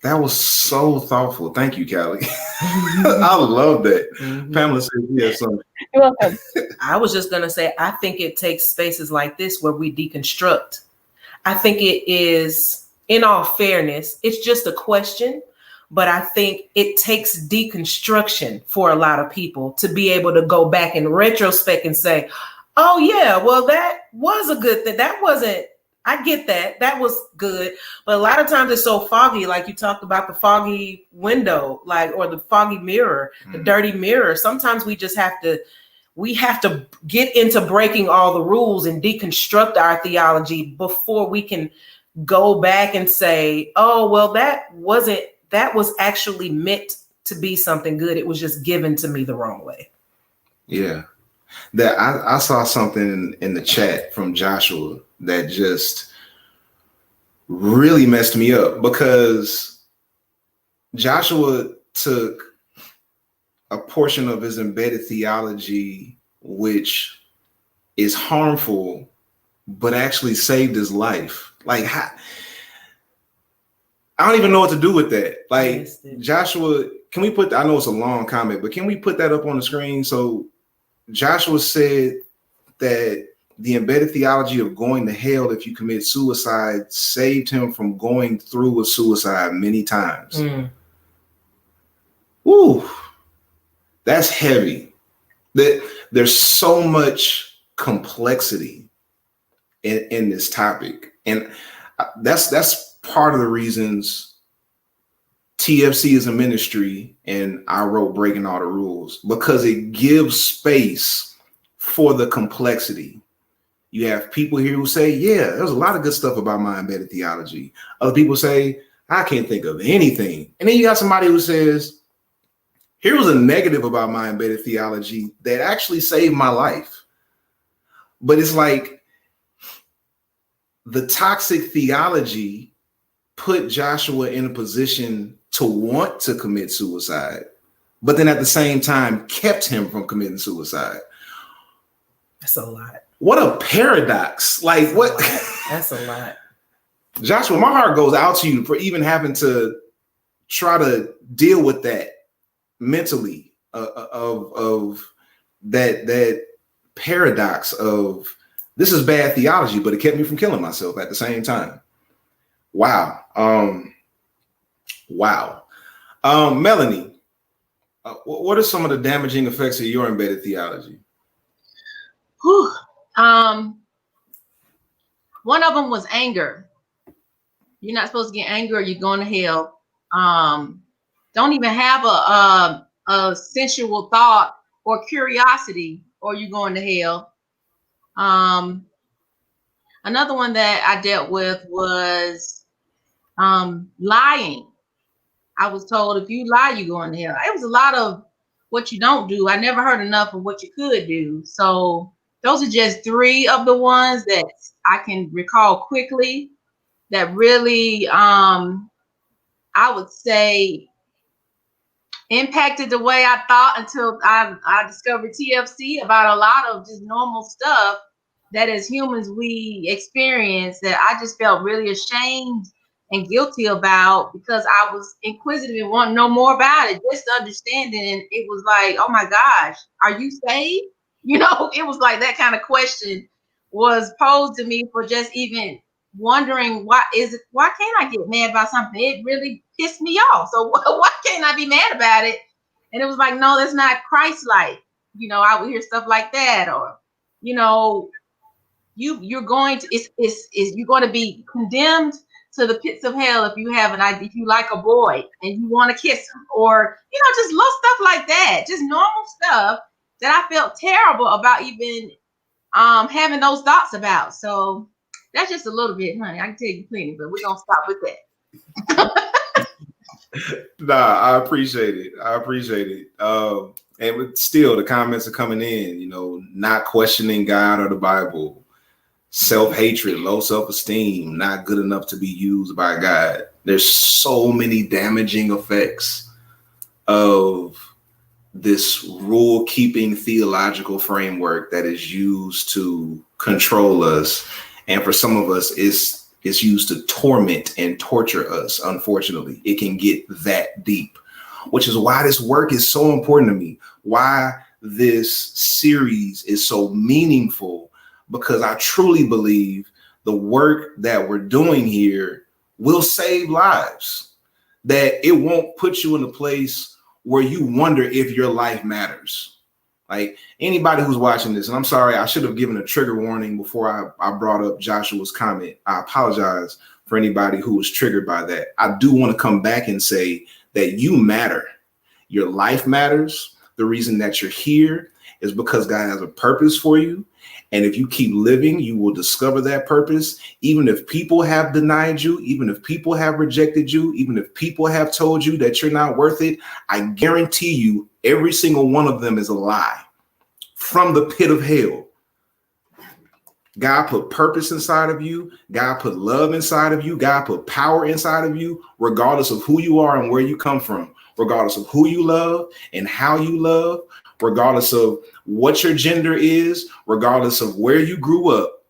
That was so thoughtful. Thank you, Callie. I love that. Pamela says yes. You're welcome. I was just going to say, I think it takes spaces like this where we deconstruct. I think it is, in all fairness, it's just a question. But I think it takes deconstruction for a lot of people to be able to go back in retrospect and say, oh, yeah, well, that was a good thing. That wasn't, I get that. That was good. But a lot of times it's so foggy, like you talked about the foggy window, like, or the foggy mirror, the dirty mirror. Sometimes we just have to get into breaking all the rules and deconstruct our theology before we can go back and say, oh, well, that was actually meant to be something good. It was just given to me the wrong way. Yeah. That I saw something in the chat from Joshua that just really messed me up, because Joshua took a portion of his embedded theology, which is harmful, but actually saved his life. Like, I don't even know what to do with that. Like, Joshua, can we put, I know it's a long comment, but can we put that up on the screen? So Joshua said that the embedded theology of going to hell if you commit suicide saved him from going through a suicide many times. Woo, that's heavy. There's so much complexity in this topic. And that's part of the reasons TFC is a ministry and I wrote Breaking All the Rules, because it gives space for the complexity. You have people here who say, yeah, there's a lot of good stuff about my embedded theology. Other people say, I can't think of anything. And then you got somebody who says, here was a negative about my embedded theology that actually saved my life. But it's like the toxic theology put Joshua in a position to want to commit suicide, but then at the same time kept him from committing suicide. That's a lot. What a paradox. Like what? That's a lot. Joshua, my heart goes out to you for even having to try to deal with that mentally, of that paradox of this is bad theology, but it kept me from killing myself at the same time. Wow. Wow. Melanie, what are some of the damaging effects of your embedded theology? Whew. One of them was anger. You're not supposed to get angry or you're going to hell. Don't even have a sensual thought or curiosity or you're going to hell. Another one that I dealt with was lying. I was told if you lie, you're going to hell. It was a lot of what you don't do. I never heard enough of what you could do. So those are just three of the ones that I can recall quickly that really, I would say, impacted the way I thought until I discovered TFC about a lot of just normal stuff that as humans we experience that I just felt really ashamed and guilty about because I was inquisitive and wanted to know more about it, just understanding. And it was like, oh my gosh, are you saved? You know, it was like that kind of question was posed to me for just even wondering why can't I get mad about something? It really pissed me off. So why can't I be mad about it? And it was like, no, that's not Christ-like. You know, I would hear stuff like that, or, you know, you're going to you're going to be condemned to the pits of hell if you have if you like a boy and you want to kiss him, or, you know, just little stuff like that, just normal stuff that I felt terrible about even having those thoughts about. So that's just a little bit, honey. I can tell you plenty, but we're gonna stop with that. Nah, I appreciate it. And still, the comments are coming in. You know, not questioning God or the Bible, self-hatred, low self-esteem, not good enough to be used by God. There's so many damaging effects of this rule-keeping theological framework that is used to control us. And for some of us, it's used to torment and torture us. Unfortunately, it can get that deep, which is why this work is so important to me, why this series is so meaningful, because I truly believe the work that we're doing here will save lives, that it won't put you in a place where you wonder if your life matters. Like anybody who's watching this, and I'm sorry, I should have given a trigger warning before I brought up Joshua's comment. I apologize for anybody who was triggered by that. I do want to come back and say that you matter. Your life matters. The reason that you're here is because God has a purpose for you. And if you keep living, you will discover that purpose. Even if people have denied you, even if people have rejected you, even if people have told you that you're not worth it, I guarantee you every single one of them is a lie from the pit of hell. God put purpose inside of you. God put love inside of you. God put power inside of you, regardless of who you are and where you come from, regardless of who you love and how you love, regardless of what your gender is, regardless of where you grew up.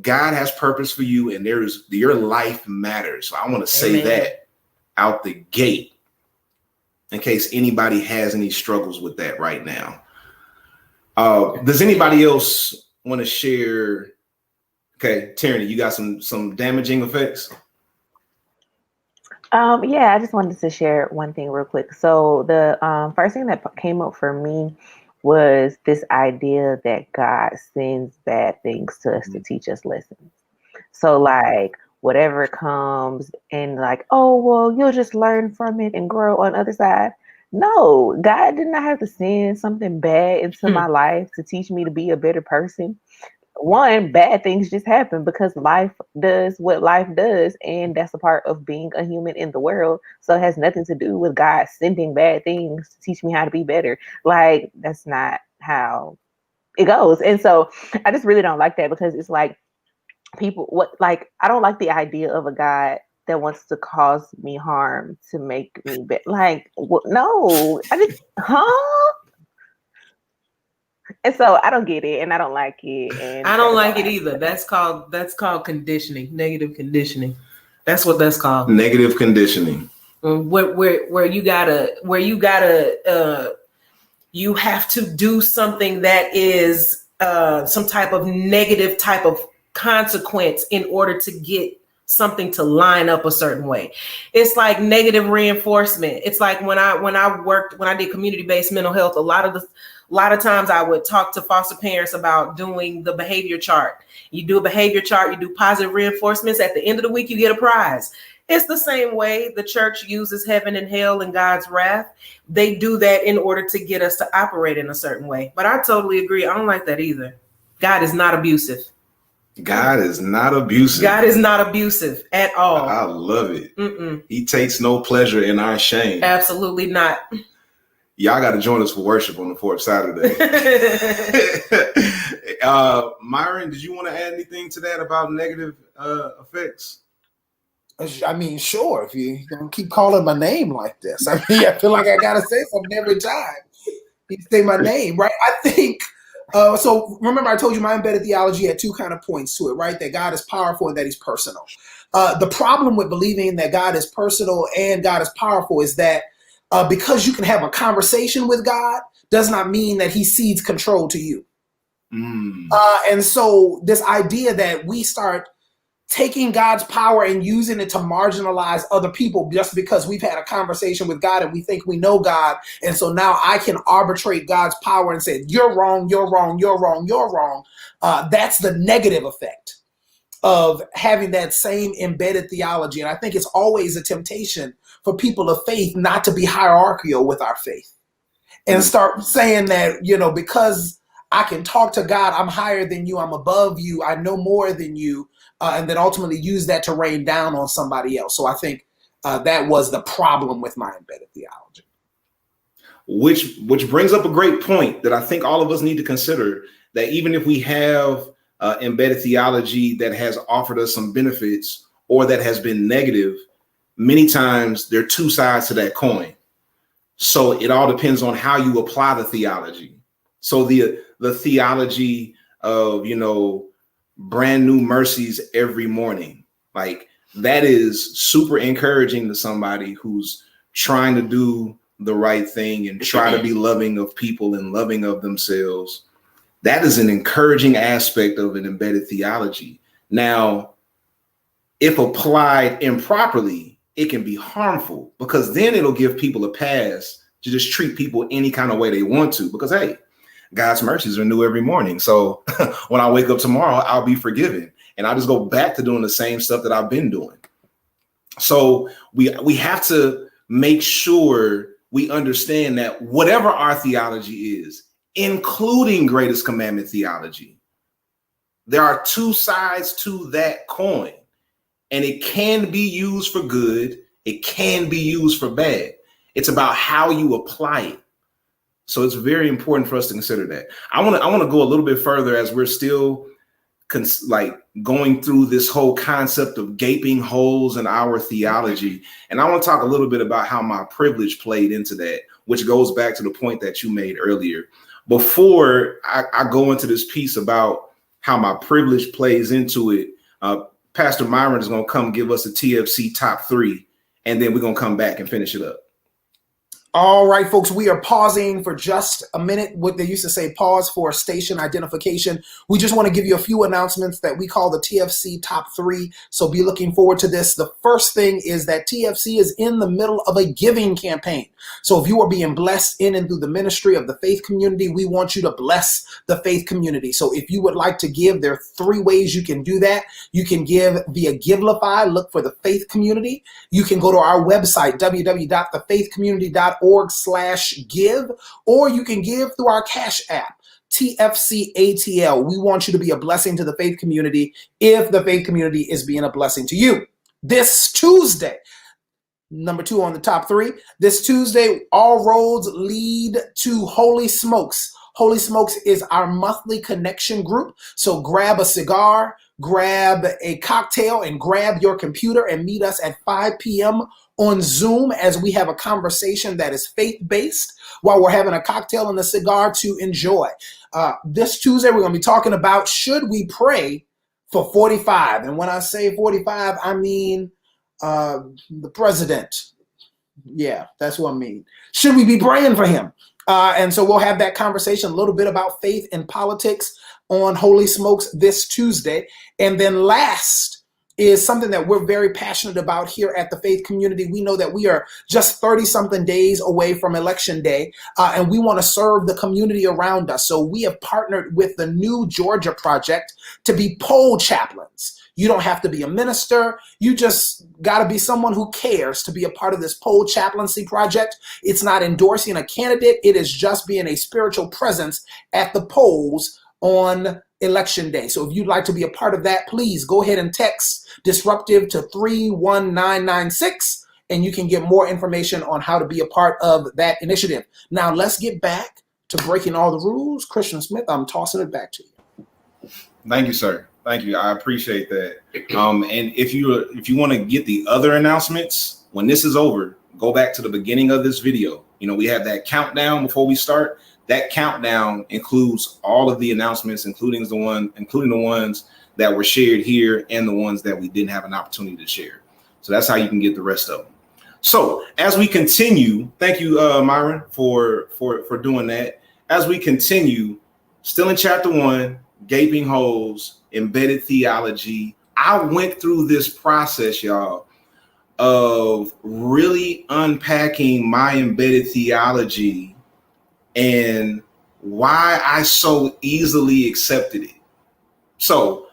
God has purpose for you, and your life matters. So I want to say that out the gate in case anybody has any struggles with that right now. Does anybody else want to share? Okay, Tierney, you got some damaging effects? Yeah, I just wanted to share one thing real quick. So the first thing that came up for me was this idea that God sends bad things to us to teach us lessons. So like whatever comes and like, oh well, you'll just learn from it and grow on the other side. No, God did not have to send something bad into my life to teach me to be a better person. One, bad things just happen because life does what life does, and that's a part of being a human in the world. So it has nothing to do with God sending bad things to teach me how to be better. Like that's not how it goes. And so I just really don't like that, because it's like people what like I don't like the idea of a God that wants to cause me harm to make me better. Like no, I just and so I don't get it, and I don't like it, and I don't like it either. That's called conditioning, negative conditioning. That's what that's called. Negative conditioning. Where you have to do something that is some type of negative type of consequence in order to get something to line up a certain way. It's like negative reinforcement. It's like when I did community-based mental health, a lot of times I would talk to foster parents about doing the behavior chart. You do a behavior chart, you do positive reinforcements. At the end of the week, you get a prize. It's the same way the church uses heaven and hell and God's wrath. They do that in order to get us to operate in a certain way. But I totally agree. I don't like that either. God is not abusive. God is not abusive. God is not abusive at all. I love it. He takes no pleasure in our shame. Absolutely not. Y'all got to join us for worship on the fourth Saturday. Myron, did you want to add anything to that about negative effects? I mean, sure. If you're going to keep calling my name like this, I mean, I feel like I got to say something every time you say my name, right? I think, so remember I told you my embedded theology had two kind of points to it, right? That God is powerful and that he's personal. The problem with believing that God is personal and God is powerful is that because you can have a conversation with God does not mean that he cedes control to you. And so this idea that we start taking God's power and using it to marginalize other people just because we've had a conversation with God and we think we know God. And so now I can arbitrate God's power and say, you're wrong, you're wrong, you're wrong, you're wrong. That's the negative effect of having that same embedded theology. And I think it's always a temptation for people of faith not to be hierarchical with our faith and start saying that, you know, because I can talk to God, I'm higher than you, I'm above you, I know more than you, and then ultimately use that to rain down on somebody else. So I think that was the problem with my embedded theology. Which brings up a great point that I think all of us need to consider, that even if we have embedded theology that has offered us some benefits or that has been negative, many times there are two sides to that coin. So it all depends on how you apply the theology. So the theology of, you know, brand new mercies every morning, like that is super encouraging to somebody who's trying to do the right thing and try to be loving of people and loving of themselves. That is an encouraging aspect of an embedded theology. Now, if applied improperly, it can be harmful, because then it'll give people a pass to just treat people any kind of way they want to, because, hey, God's mercies are new every morning. So when I wake up tomorrow, I'll be forgiven. And I'll just go back to doing the same stuff that I've been doing. So we have to make sure we understand that whatever our theology is, including greatest commandment theology, there are two sides to that coin. And it can be used for good. It can be used for bad. It's about how you apply it. So it's very important for us to consider that. I want to go a little bit further as we're still going through this whole concept of gaping holes in our theology. And I want to talk a little bit about how my privilege played into that, which goes back to the point that you made earlier. Before I go into this piece about how my privilege plays into it, Pastor Myron is going to come give us a TFC top 3, and then we're going to come back and finish it up. All right, folks, we are pausing for just a minute. What they used to say, pause for station identification. We just want to give you a few announcements that we call the TFC Top 3. So be looking forward to this. The first thing is that TFC is in the middle of a giving campaign. So if you are being blessed in and through the ministry of the faith community, we want you to bless the faith community. So if you would like to give, there are 3 ways you can do that. You can give via Givelify, look for the faith community. You can go to our website, www.thefaithcommunity.org/give, or you can give through our Cash App, TFCATL. We want you to be a blessing to the faith community if the faith community is being a blessing to you. This Tuesday, number 2 on the top 3, this Tuesday, all roads lead to Holy Smokes. Holy Smokes is our monthly connection group. So grab a cigar, grab a cocktail, and grab your computer and meet us at 5 p.m. on Zoom as we have a conversation that is faith-based while we're having a cocktail and a cigar to enjoy. This Tuesday, we're going to be talking about, should we pray for 45? And when I say 45, I mean the president. Yeah, that's what I mean. Should we be praying for him? And so we'll have that conversation, a little bit about faith and politics on Holy Smokes this Tuesday. And then last is something that we're very passionate about here at the faith community. We know that we are just 30-something days away from Election Day, and we want to serve the community around us. So we have partnered with the New Georgia Project to be poll chaplains. You don't have to be a minister. You just got to be someone who cares to be a part of this poll chaplaincy project. It's not endorsing a candidate. It is just being a spiritual presence at the polls on Election Day. So if you'd like to be a part of that, please go ahead and text Disruptive to 31996, and you can get more information on how to be a part of that initiative. Now let's get back to breaking all the rules. Christian Smith, I'm tossing it back to you. Thank you, sir. Thank you. I appreciate that. And if you want to get the other announcements, when this is over, go back to the beginning of this video. You know, we have that countdown before we start. That countdown includes all of the announcements, including the ones that were shared here and the ones that we didn't have an opportunity to share. So that's how you can get the rest of them. So as we continue, thank you, Myron, for doing that. As we continue, still in chapter 1, gaping holes, embedded theology. I went through this process, y'all, of really unpacking my embedded theology and why I so easily accepted it. So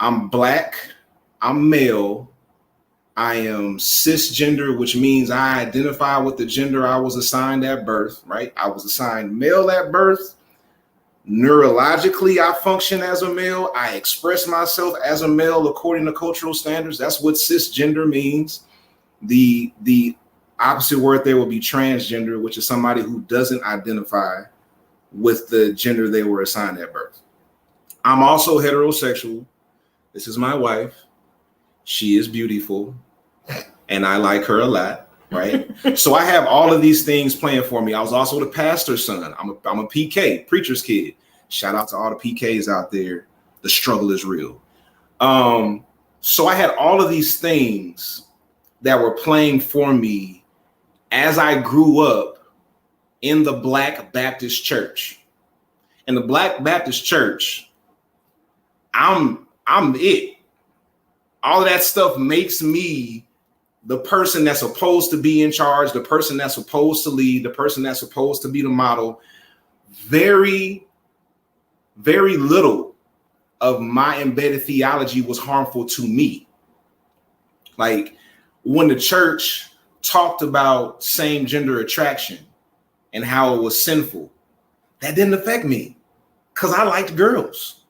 I'm Black, I'm male, I am cisgender, which means I identify with the gender I was assigned at birth, right? I was assigned male at birth. Neurologically, I function as a male. I express myself as a male according to cultural standards. That's what cisgender means. The opposite word there would be transgender, which is somebody who doesn't identify with the gender they were assigned at birth. I'm also heterosexual. This is my wife. She is beautiful, and I like her a lot. Right. So I have all of these things playing for me. I was also the pastor's son. I'm a PK, preacher's kid. Shout out to all the PKs out there. The struggle is real. So I had all of these things that were playing for me as I grew up in the Black Baptist church. In the Black Baptist church, I'm it. All of that stuff makes me the person that's supposed to be in charge, the person that's supposed to lead, the person that's supposed to be the model. Very, very little of my embedded theology was harmful to me. Like when the church talked about same gender attraction and how it was sinful, that didn't affect me because I liked girls.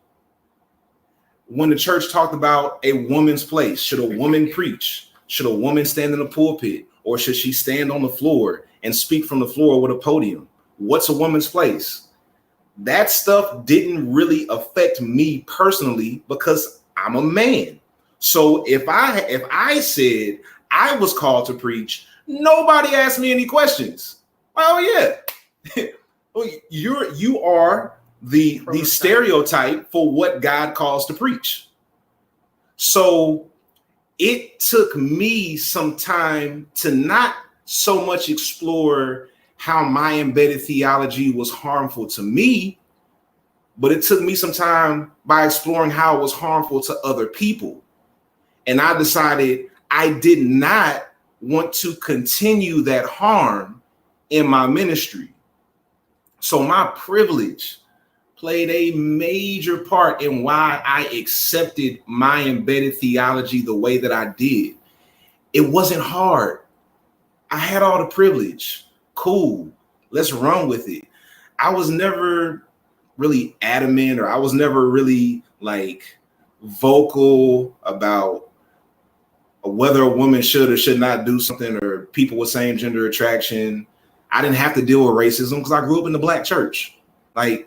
When the church talked about a woman's place, should a woman preach? Should a woman stand in the pulpit, or should she stand on the floor and speak from the floor with a podium? What's a woman's place? That stuff didn't really affect me personally because I'm a man. So if I said I was called to preach, nobody asked me any questions. Well, yeah, you are the stereotype for what God calls to preach. So it took me some time to not so much explore how my embedded theology was harmful to me, but it took me some time by exploring how it was harmful to other people. And I decided I did not want to continue that harm in my ministry. So my privilege played a major part in why I accepted my embedded theology the way that I did. It wasn't hard. I had all the privilege. Cool. Let's run with it. I was never really adamant, or I was never really like vocal about whether a woman should or should not do something, or people with same gender attraction. I didn't have to deal with racism because I grew up in the Black church. Like,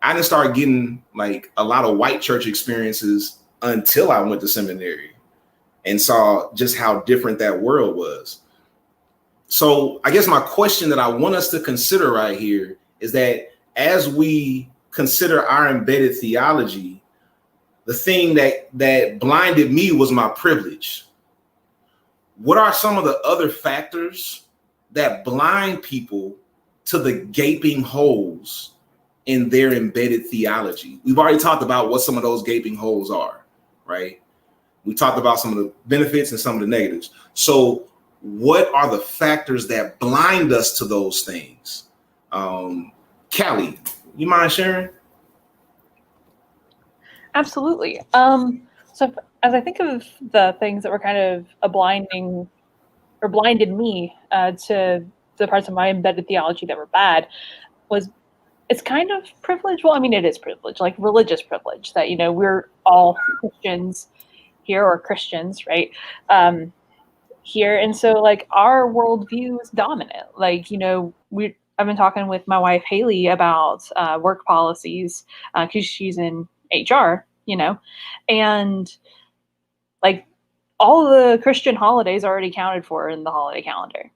I didn't start getting like a lot of white church experiences until I went to seminary and saw just how different that world was. So I guess my question that I want us to consider right here is that as we consider our embedded theology, the thing that blinded me was my privilege. What are some of the other factors that blind people to the gaping holes in their embedded theology? We've already talked about what some of those gaping holes are, right? We talked about some of the benefits and some of the negatives. So what are the factors that blind us to those things? Callie, you mind sharing? Absolutely. So as I think of the things that were kind of blinded me to the parts of my embedded theology that were bad, it's kind of privilege. Well, I mean, it is privilege, like religious privilege, that, we're all Christians here, or Christians, right? Here. And so like our worldview is dominant. Like, I've been talking with my wife, Haley, about work policies because she's in HR, and like all the Christian holidays are already counted for in the holiday calendar,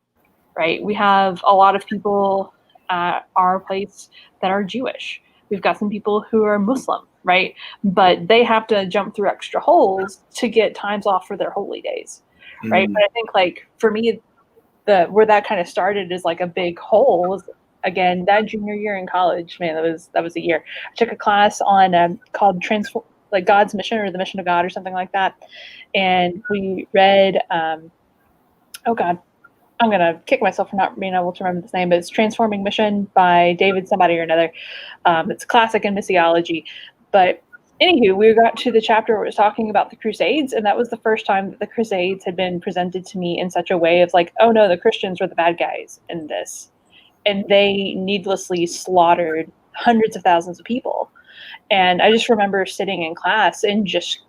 right? We have a lot of people at our place that are Jewish. We've got some people who are Muslim, right? But they have to jump through extra holes to get times off for their holy days, right? But I think like for me, where that kind of started is like a big hole was, again, that junior year in college. Man, that was a year. I took a class on called God's Mission, or the Mission of God, or something like that. And we read, oh God, I'm going to kick myself for not being able to remember this name, but it's Transforming Mission by David somebody or another. It's a classic in missiology. But anywho, we got to the chapter where it was talking about the Crusades, and that was the first time that the Crusades had been presented to me in such a way of like, oh no, the Christians were the bad guys in this. And they needlessly slaughtered hundreds of thousands of people. And I just remember sitting in class and just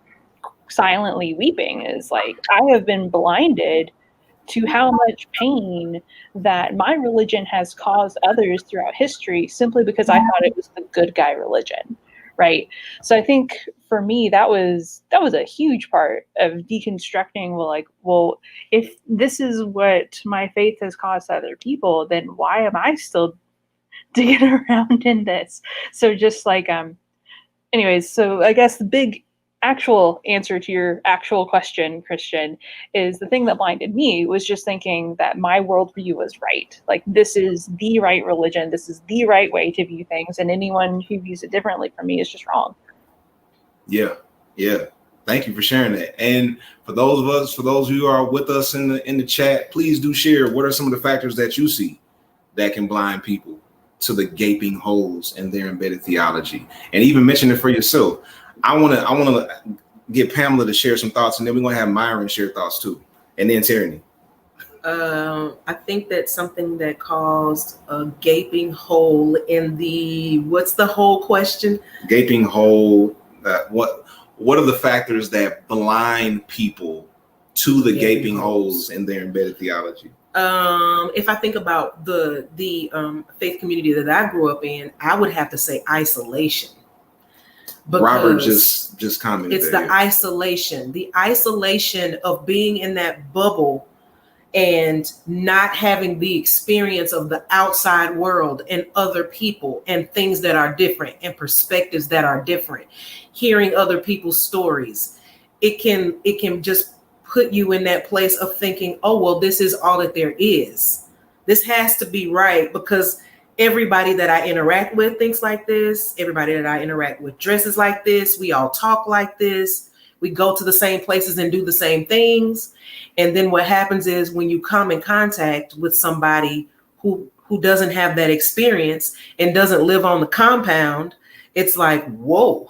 silently weeping. Is like, I have been blinded to how much pain that my religion has caused others throughout history simply because I thought it was the good guy religion, right? So I think for me, that was a huge part of deconstructing. Well, if this is what my faith has caused other people, then why am I still digging around in this? So just like, anyways, so I guess the big actual answer to your actual question, Christian, is the thing that blinded me was just thinking that my worldview was right. Like, this is the right religion. This is the right way to view things. And anyone who views it differently from me is just wrong. Yeah. Thank you for sharing that. And for those who are with us in the chat, please do share. What are some of the factors that you see that can blind people to the gaping holes in their embedded theology? And even mention it for yourself. I want to get Pamela to share some thoughts, and then we're going to have Myron share thoughts too. And then Tierney. I think that's something that caused a gaping hole in what's the whole question? Gaping hole. What are the factors that blind people to the gaping holes in their embedded theology? If I think about the faith community that I grew up in, I would have to say isolation. Robert just commented. It's the isolation of being in that bubble and not having the experience of the outside world and other people and things that are different and perspectives that are different. Hearing other people's stories, it can just put you in that place of thinking, oh, well, this is all that there is. This has to be right because everybody that I interact with thinks like this. Everybody that I interact with dresses like this. We all talk like this. We go to the same places and do the same things. And then what happens is when you come in contact with somebody who doesn't have that experience and doesn't live on the compound, it's like, whoa,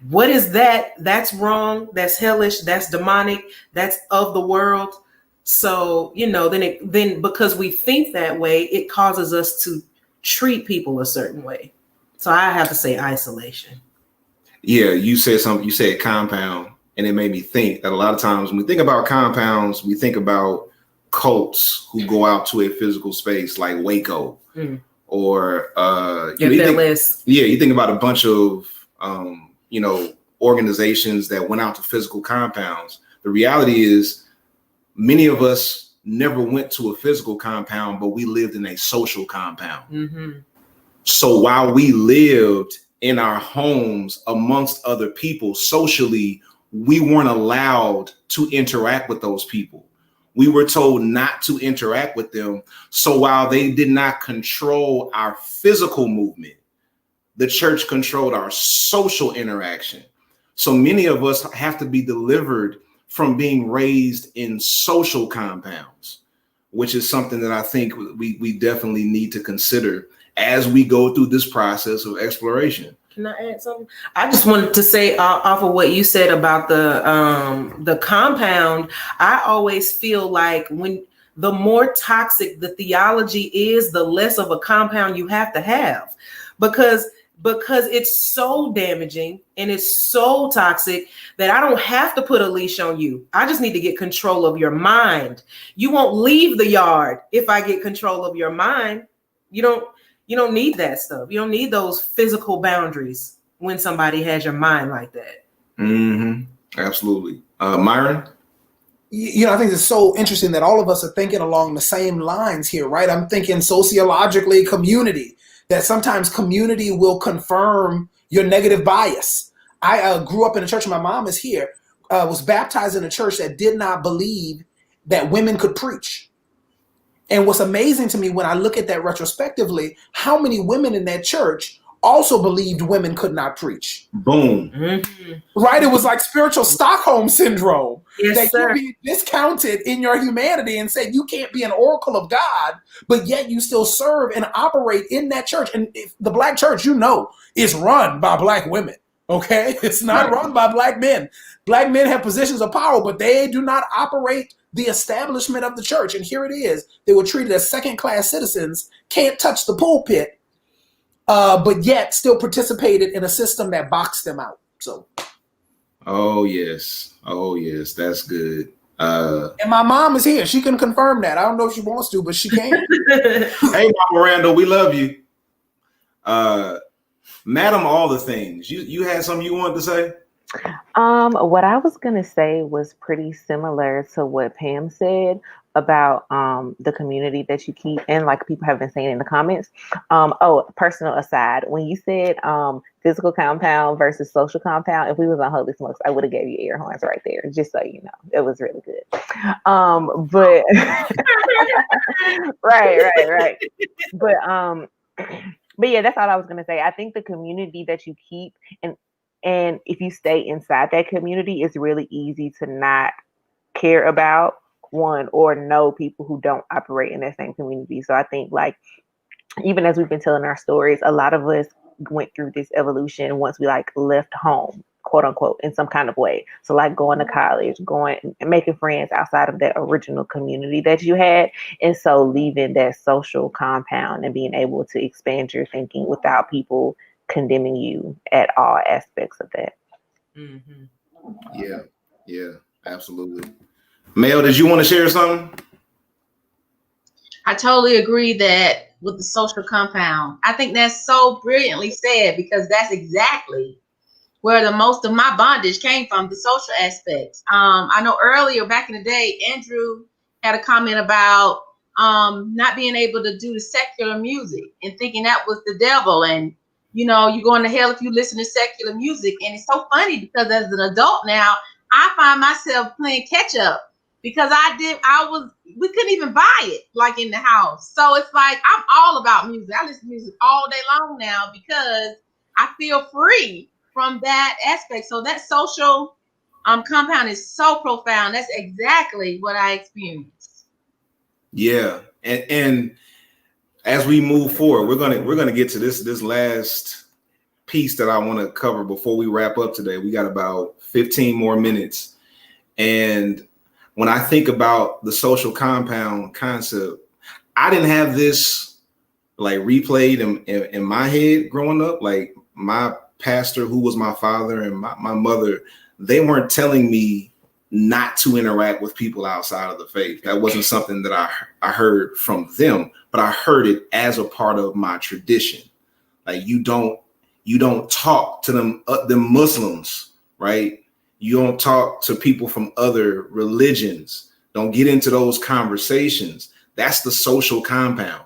what is that? That's wrong. That's hellish. That's demonic. That's of the world. So, then because we think that way, it causes us to treat people a certain way. So I have to say isolation. Yeah, you said something. You said compound, and it made me think that a lot of times when we think about compounds, we think about cults who go out to a physical space like Waco, or you think about a bunch of organizations that went out to physical compounds. The reality is, many of us never went to a physical compound, but we lived in a social compound. Mm-hmm. So while we lived in our homes amongst other people socially, we weren't allowed to interact with those people. We were told not to interact with them. So while they did not control our physical movement, the church controlled our social interaction. So many of us have to be delivered from being raised in social compounds, which is something that I think we definitely need to consider as we go through this process of exploration. Can I add something? I just wanted to say off of what you said about the compound, I always feel like when the more toxic the theology is, the less of a compound you have to have, because it's so damaging and it's so toxic that I don't have to put a leash on you. I just need to get control of your mind. You won't leave the yard if I get control of your mind. You don't need that stuff. You don't need those physical boundaries when somebody has your mind like that. Mm-hmm. Absolutely. Myron? I think it's so interesting that all of us are thinking along the same lines here, right? I'm thinking sociologically, community, that sometimes community will confirm your negative bias. I grew up in a church, and my mom is here, was baptized in a church that did not believe that women could preach. And what's amazing to me when I look at that retrospectively, how many women in that church also believed women could not preach. Boom. Mm-hmm. Right? It was like spiritual Stockholm syndrome. Yes, that you're being discounted in your humanity and said you can't be an oracle of God, but yet you still serve and operate in that church. And if the Black church, is run by Black women. Okay? It's not run by Black men. Black men have positions of power, but they do not operate the establishment of the church. And here it is. They were treated as second-class citizens, can't touch the pulpit, but yet still participated in a system that boxed them out. So. Oh, yes. That's good. And my mom is here. She can confirm that. I don't know if she wants to, but she can. Hey, Mama Randall, we love you. Madam, all the things. You had something you wanted to say? What I was gonna say was pretty similar to what Pam said about the community that you keep, and like people have been saying in the comments. Personal aside, when you said physical compound versus social compound, if we was on Holy Smokes, I would have gave you air horns right there, just so you know. It was really good. But right. But yeah, that's all I was gonna say. I think the community that you keep, and if you stay inside that community, it's really easy to not care about one or know people who don't operate in that same community. So I think, like, even as we've been telling our stories, a lot of us went through this evolution once we left home, quote unquote, in some kind of way. So like going to college, going and making friends outside of that original community that you had. And so leaving that social compound and being able to expand your thinking without people condemning you at all aspects of that. Mm-hmm. Yeah, absolutely. Mel, did you want to share something? I totally agree that with the social compound. I think that's so brilliantly said, because that's exactly where the most of my bondage came from, the social aspects. I know earlier back in the day, Andrew had a comment about not being able to do the secular music and thinking that was the devil, and you're going to hell if you listen to secular music. And it's so funny because as an adult now, I find myself playing catch up because we couldn't even buy it like in the house. So it's like, I'm all about music. I listen to music all day long now because I feel free from that aspect. So that social compound is so profound. That's exactly what I experienced. Yeah. And as we move forward, we're gonna get to this last piece that I want to cover before we wrap up today. We got about 15 more minutes. And when I think about the social compound concept, I didn't have this like replayed in my head growing up. Like my pastor, who was my father, and my mother, they weren't telling me not to interact with people outside of the faith. That wasn't something that I heard from them, but I heard it as a part of my tradition. Like you don't talk to them Muslims, right? You don't talk to people from other religions. Don't get into those conversations. That's the social compound.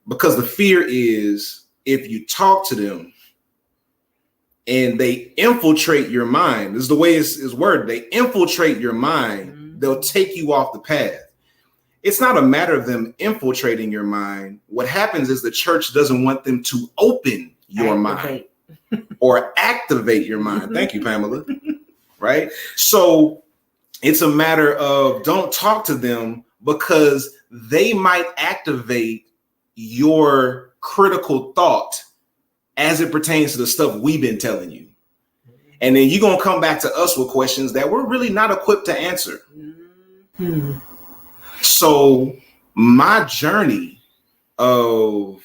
Because the fear is if you talk to them and they infiltrate your mind, this is the way it's worded, they infiltrate your mind, they'll take you off the path. It's not a matter of them infiltrating your mind. What happens is the church doesn't want them to open your mind or activate your mind. Thank you, Pamela. Right? So it's a matter of don't talk to them because they might activate your critical thought as it pertains to the stuff we've been telling you. And then you're going to come back to us with questions that we're really not equipped to answer. So my journey of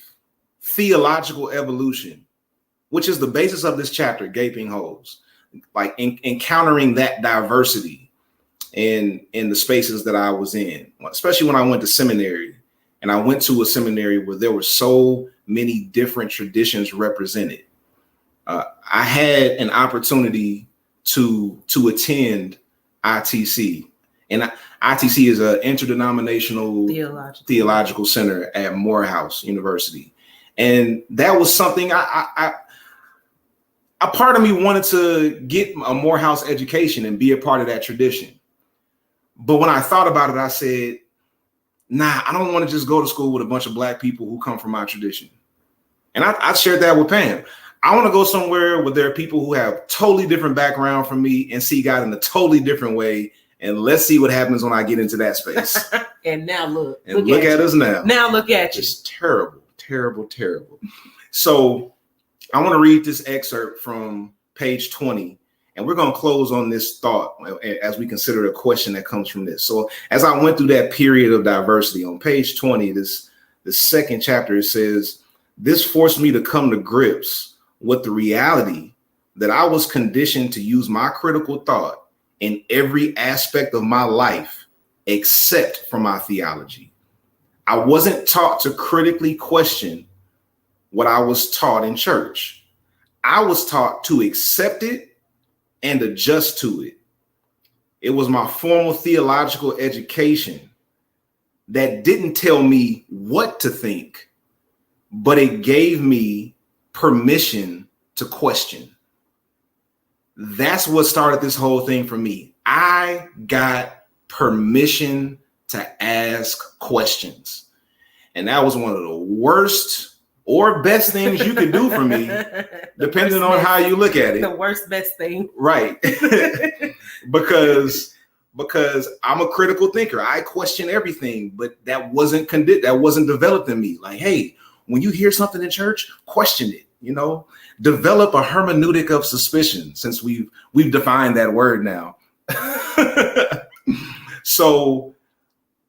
theological evolution, which is the basis of this chapter, Gaping Holes, like encountering that diversity in the spaces that I was in, especially when I went to seminary. And I went to a seminary where there were so many different traditions represented. I had an opportunity to attend ITC. And ITC is an interdenominational theological center at Morehouse University. And that was something a part of me wanted to get a Morehouse education and be a part of that tradition. But when I thought about it, I said, nah, I don't want to just go to school with a bunch of Black people who come from my tradition. And I shared that with Pam. I want to go somewhere where there are people who have totally different background from me and see God in a totally different way. And let's see what happens when I get into that space. And now look at us now. Now look at you. It's terrible, terrible, terrible. So I want to read this excerpt from page 20. And we're going to close on this thought as we consider the question that comes from this. So as I went through that period of diversity on page 20, this second chapter, it says, this forced me to come to grips with the reality that I was conditioned to use my critical thought in every aspect of my life, except for my theology. I wasn't taught to critically question what I was taught in church. I was taught to accept it and adjust to it. It was my formal theological education that didn't tell me what to think, but it gave me permission to question. That's what started this whole thing for me. I got permission to ask questions. And that was one of the worst or best things you could do for me, depending on how you look at it. The worst, best thing. Right. because I'm a critical thinker. I question everything, but that wasn't developed in me. Like, hey, when you hear something in church, question it, develop a hermeneutic of suspicion, since we've defined that word now. So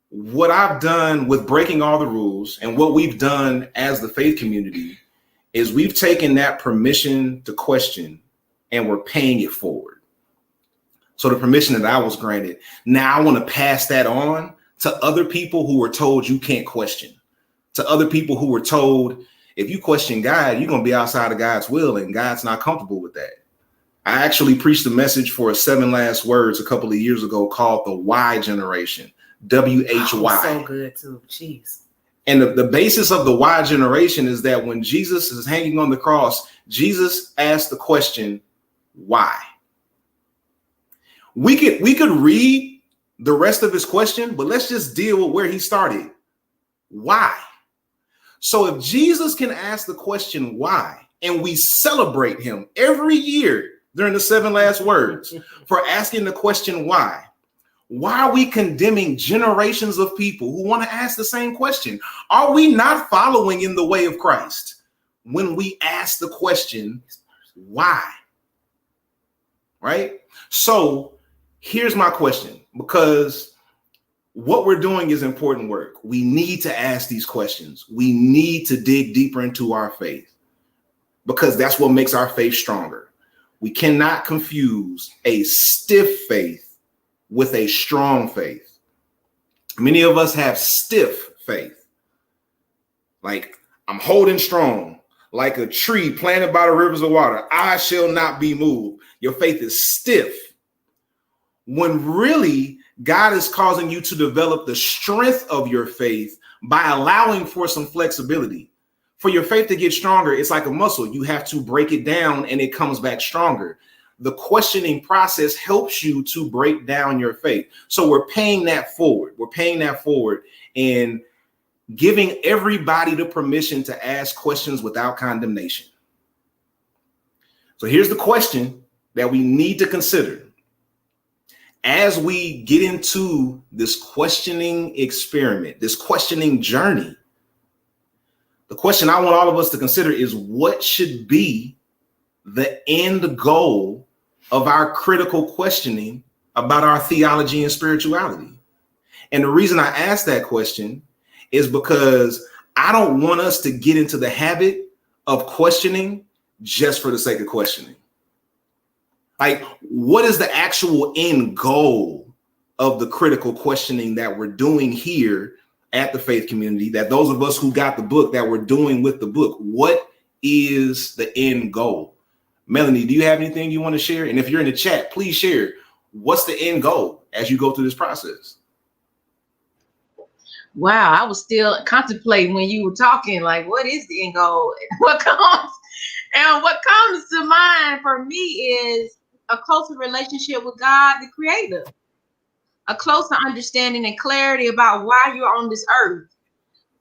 what I've done with breaking all the rules and what we've done as the faith community is we've taken that permission to question and we're paying it forward. So the permission that I was granted, now I want to pass that on to other people who were told you can't question, to other people who were told, if you question God, you're going to be outside of God's will and God's not comfortable with that. I actually preached a message for 7 Last Words a couple of years ago called the Why Generation. WHY. So good too. Jeez. And the basis of the why generation is that when Jesus is hanging on the cross, Jesus asked the question, why? We could read the rest of his question, but let's just deal with where he started. Why? So if Jesus can ask the question why, and we celebrate him every year during the 7 last words for asking the question why are we condemning generations of people who want to ask the same question? Are we not following in the way of Christ when we ask the question why? Right? So here's my question, because what we're doing is important work. We need to ask these questions. We need to dig deeper into our faith, because that's what makes our faith stronger. We cannot confuse a stiff faith with a strong faith. Many of us have stiff faith. Like, I'm holding strong, like a tree planted by the rivers of water. I shall not be moved. Your faith is stiff. When really God is causing you to develop the strength of your faith by allowing for some flexibility. For your faith to get stronger, it's like a muscle. You have to break it down and it comes back stronger. The questioning process helps you to break down your faith. So we're paying that forward. We're paying that forward and giving everybody the permission to ask questions without condemnation. So here's the question that we need to consider. As we get into this questioning experiment, this questioning journey, the question I want all of us to consider is, what should be the end goal of our critical questioning about our theology and spirituality? And the reason I ask that question is because I don't want us to get into the habit of questioning just for the sake of questioning. Like, what is the actual end goal of the critical questioning that we're doing here at the Faith Community, that those of us who got the book, that we're doing with the book? What is the end goal? Melanie, do you have anything you want to share? And if you're in the chat, please share. What's the end goal as you go through this process? Wow, I was still contemplating when you were talking, like, what is the end goal? What comes to mind for me is a closer relationship with God, the Creator, a closer understanding and clarity about why you're on this earth.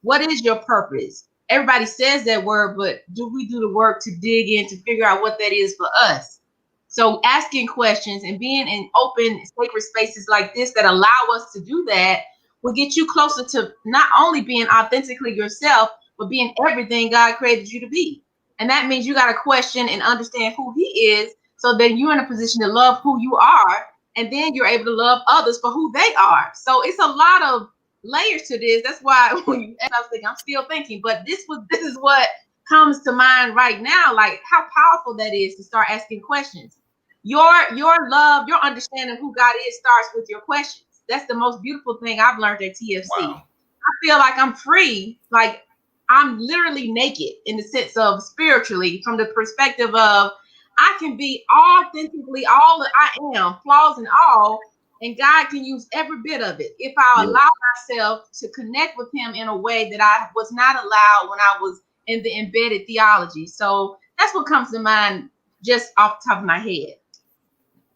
What is your purpose? Everybody says that word, but do we do the work to dig in to figure out what that is for us? So asking questions and being in open, sacred spaces like this that allow us to do that will get you closer to not only being authentically yourself, but being everything God created you to be. And that means you got to question and understand who He is, so then you're in a position to love who you are, and then you're able to love others for who they are. So it's a lot of layers to this. That's why when I was thinking, I'm still thinking, but this is what comes to mind right now. Like, how powerful that is to start asking questions. Your love, your understanding of who God is starts with your questions. That's the most beautiful thing I've learned at TFC. Wow. I feel like I'm free. Like, I'm literally naked in the sense of spiritually, from the perspective of I can be authentically all that I am, flaws and all, and God can use every bit of it if I allow myself to connect with Him in a way that I was not allowed when I was in the embedded theology. So that's what comes to mind just off the top of my head.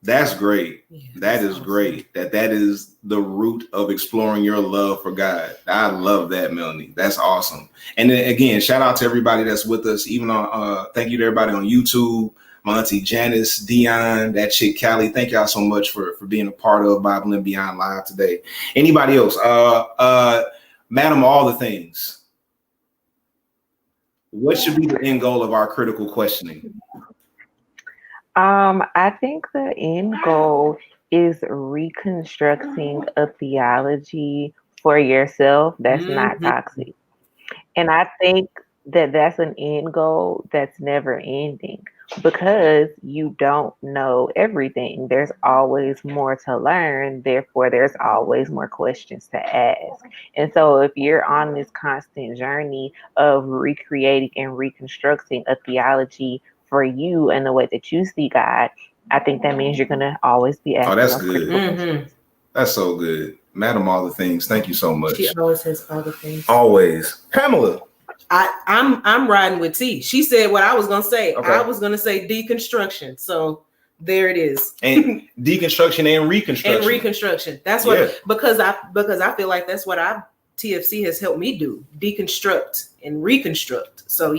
That's great. Yeah, that is awesome. Great. That is the root of exploring your love for God. I love that, Melanie. That's awesome. And then again, shout out to everybody that's with us. Even on thank you to everybody on YouTube. My auntie Janice, Dion, that chick Callie. Thank y'all so much for being a part of Bible and Beyond Live today. Anybody else? Madam, all the things. What should be the end goal of our critical questioning? I think the end goal is reconstructing a theology for yourself that's not toxic. And I think that that's an end goal that's never ending, because you don't know everything. There's always more to learn. Therefore, there's always more questions to ask. And so if you're on this constant journey of recreating and reconstructing a theology for you and the way that you see God, I think that means you're going to always be asking. Oh, that's good. That's so good. Madam, all the things. Thank you so much. She always says all the things. Always. Pamela. I'm riding with T. She said what I was gonna say. Okay. I was gonna say deconstruction. So There it is. And deconstruction and reconstruction. And reconstruction. That's what because I feel like that's what TFC has helped me do. Deconstruct and reconstruct. So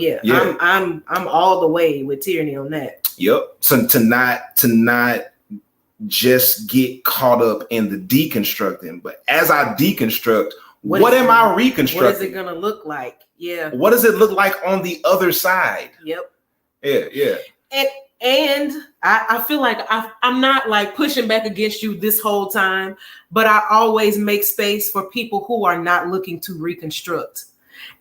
I'm all the way with Tierney on that. Yep. So to not just get caught up in the deconstructing, but as I deconstruct, what am I reconstructing? What is it gonna look like? Yeah. What does it look like on the other side? Yep. Yeah. And I feel like I'm not like pushing back against you this whole time, but I always make space for people who are not looking to reconstruct.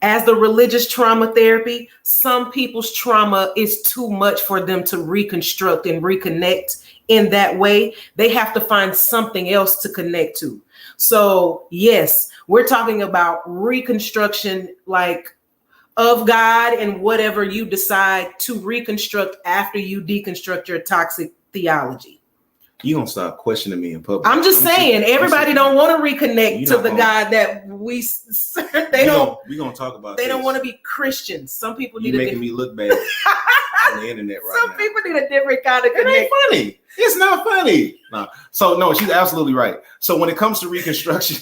As the religious trauma therapy, some people's trauma is too much for them to reconstruct and reconnect in that way. They have to find something else to connect to. So yes, we're talking about reconstruction, like of God and whatever you decide to reconstruct after you deconstruct your toxic theology. You gonna stop questioning me in public? I'm just saying, everybody don't want to reconnect to the God that we don't. We gonna talk about. They don't want to be Christians. Some people need. Making me look bad on the internet right now. Some people need a different kind of connection. It ain't funny. It's not funny. No. So no, she's absolutely right. So when it comes to reconstruction,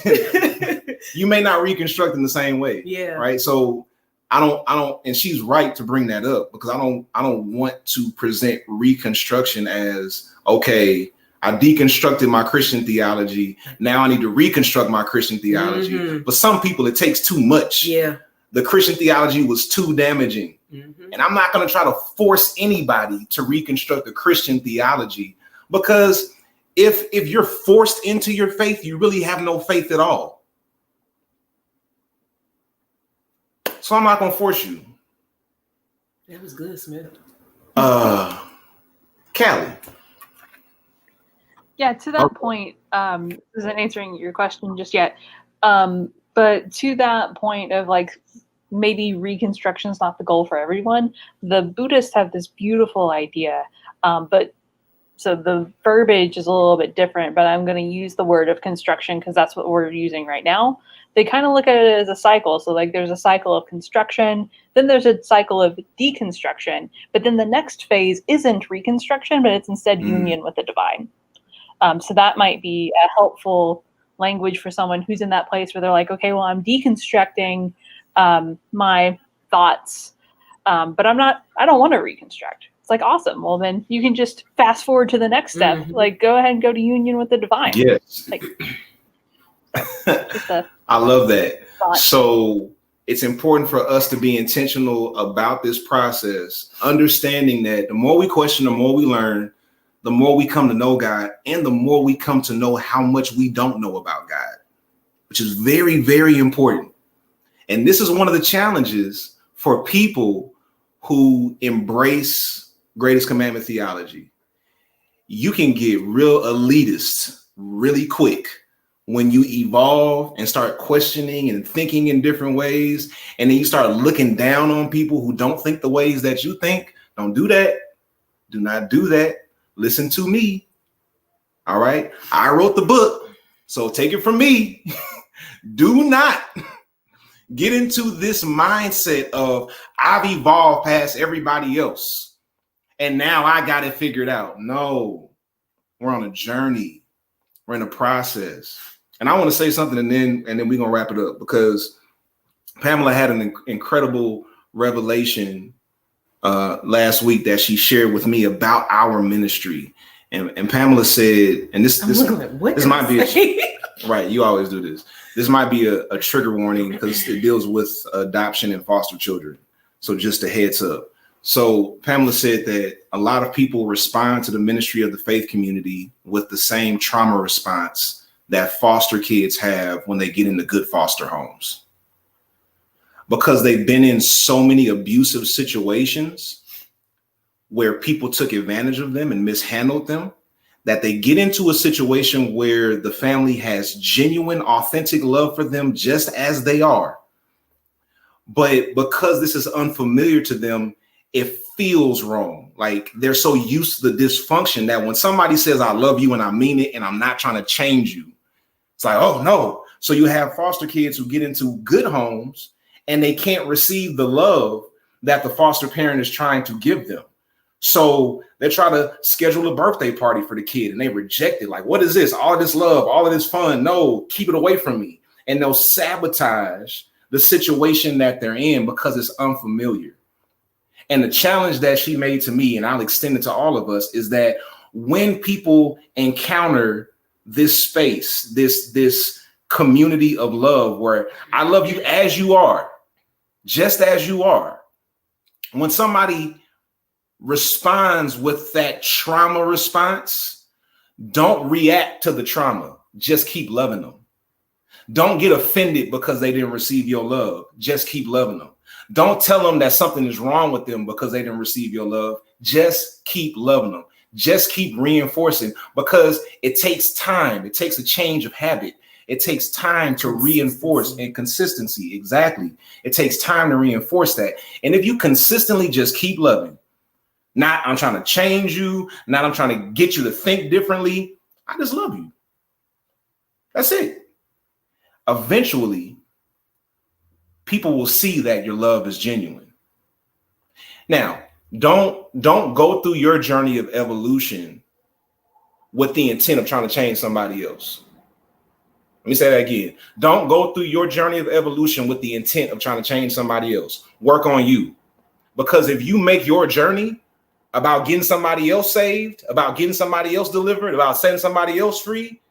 you may not reconstruct in the same way. Yeah. Right. So I don't, and she's right to bring that up because I don't want to present reconstruction as, okay, I deconstructed my Christian theology. Now I need to reconstruct my Christian theology. Mm-hmm. But some people, it takes too much. Yeah. The Christian theology was too damaging. Mm-hmm. And I'm not going to try to force anybody to reconstruct the Christian theology, because if you're forced into your faith, you really have no faith at all. So I'm not going to force you. That was good, Smith. Callie. Yeah, to that point, isn't answering your question just yet. But to that point of like, maybe reconstruction is not the goal for everyone. The Buddhists have this beautiful idea, but so the verbiage is a little bit different, but I'm going to use the word of construction because that's what we're using right now. They kind of look at it as a cycle. So like there's a cycle of construction, then there's a cycle of deconstruction, but then the next phase isn't reconstruction, but it's instead union with the divine. So that might be a helpful language for someone who's in that place where they're like, okay, well, I'm deconstructing my thoughts, but I don't want to reconstruct. It's like, awesome. Well, then you can just fast forward to the next step. Mm-hmm. Like, go ahead and go to union with the divine. Yes. Like, I love that. So it's important for us to be intentional about this process, understanding that the more we question, the more we learn, the more we come to know God, and the more we come to know how much we don't know about God, which is very, very important. And this is one of the challenges for people who embrace greatest commandment theology. You can get real elitist really quick when you evolve and start questioning and thinking in different ways. And then you start looking down on people who don't think the ways that you think. Don't do that. Do not do that. Listen to me. All right. I wrote the book, so take it from me. Do not get into this mindset of I've evolved past everybody else and now I got it figured out. No, we're on a journey. We're in a process. And I want to say something and then we're going to wrap it up, because Pamela had an incredible revelation last week that she shared with me about our ministry. And Pamela said, and this might be right. You always do this. This might be a trigger warning because it deals with adoption and foster children. So just a heads up. So Pamela said that a lot of people respond to the ministry of the faith community with the same trauma response that foster kids have when they get into good foster homes, because they've been in so many abusive situations where people took advantage of them and mishandled them, that they get into a situation where the family has genuine, authentic love for them just as they are. But because this is unfamiliar to them, it feels wrong. Like they're so used to the dysfunction that when somebody says, I love you and I mean it and I'm not trying to change you, it's like, oh no. So you have foster kids who get into good homes and they can't receive the love that the foster parent is trying to give them. So they try to schedule a birthday party for the kid and they reject it. Like, what is this? All of this love, all of this fun. No, keep it away from me. And they'll sabotage the situation that they're in because it's unfamiliar. And the challenge that she made to me, and I'll extend it to all of us, is that when people encounter this space, this community of love where I love you as you are, just as you are, when somebody responds with that trauma response, don't react to the trauma. Just keep loving them. Don't get offended because they didn't receive your love. Just keep loving them. Don't tell them that something is wrong with them because they didn't receive your love. Just keep loving them. Just keep reinforcing, because it takes time. It takes a change of habit. It takes time to reinforce, and consistency. Exactly. It takes time to reinforce that. And if you consistently just keep loving, not I'm trying to change you, not I'm trying to get you to think differently, I just love you. That's it. Eventually, people will see that your love is genuine. Now, don't go through your journey of evolution with the intent of trying to change somebody else. Let me say that again. Don't go through your journey of evolution with the intent of trying to change somebody else. Work on you. Because if you make your journey about getting somebody else saved, about getting somebody else delivered, about setting somebody else free,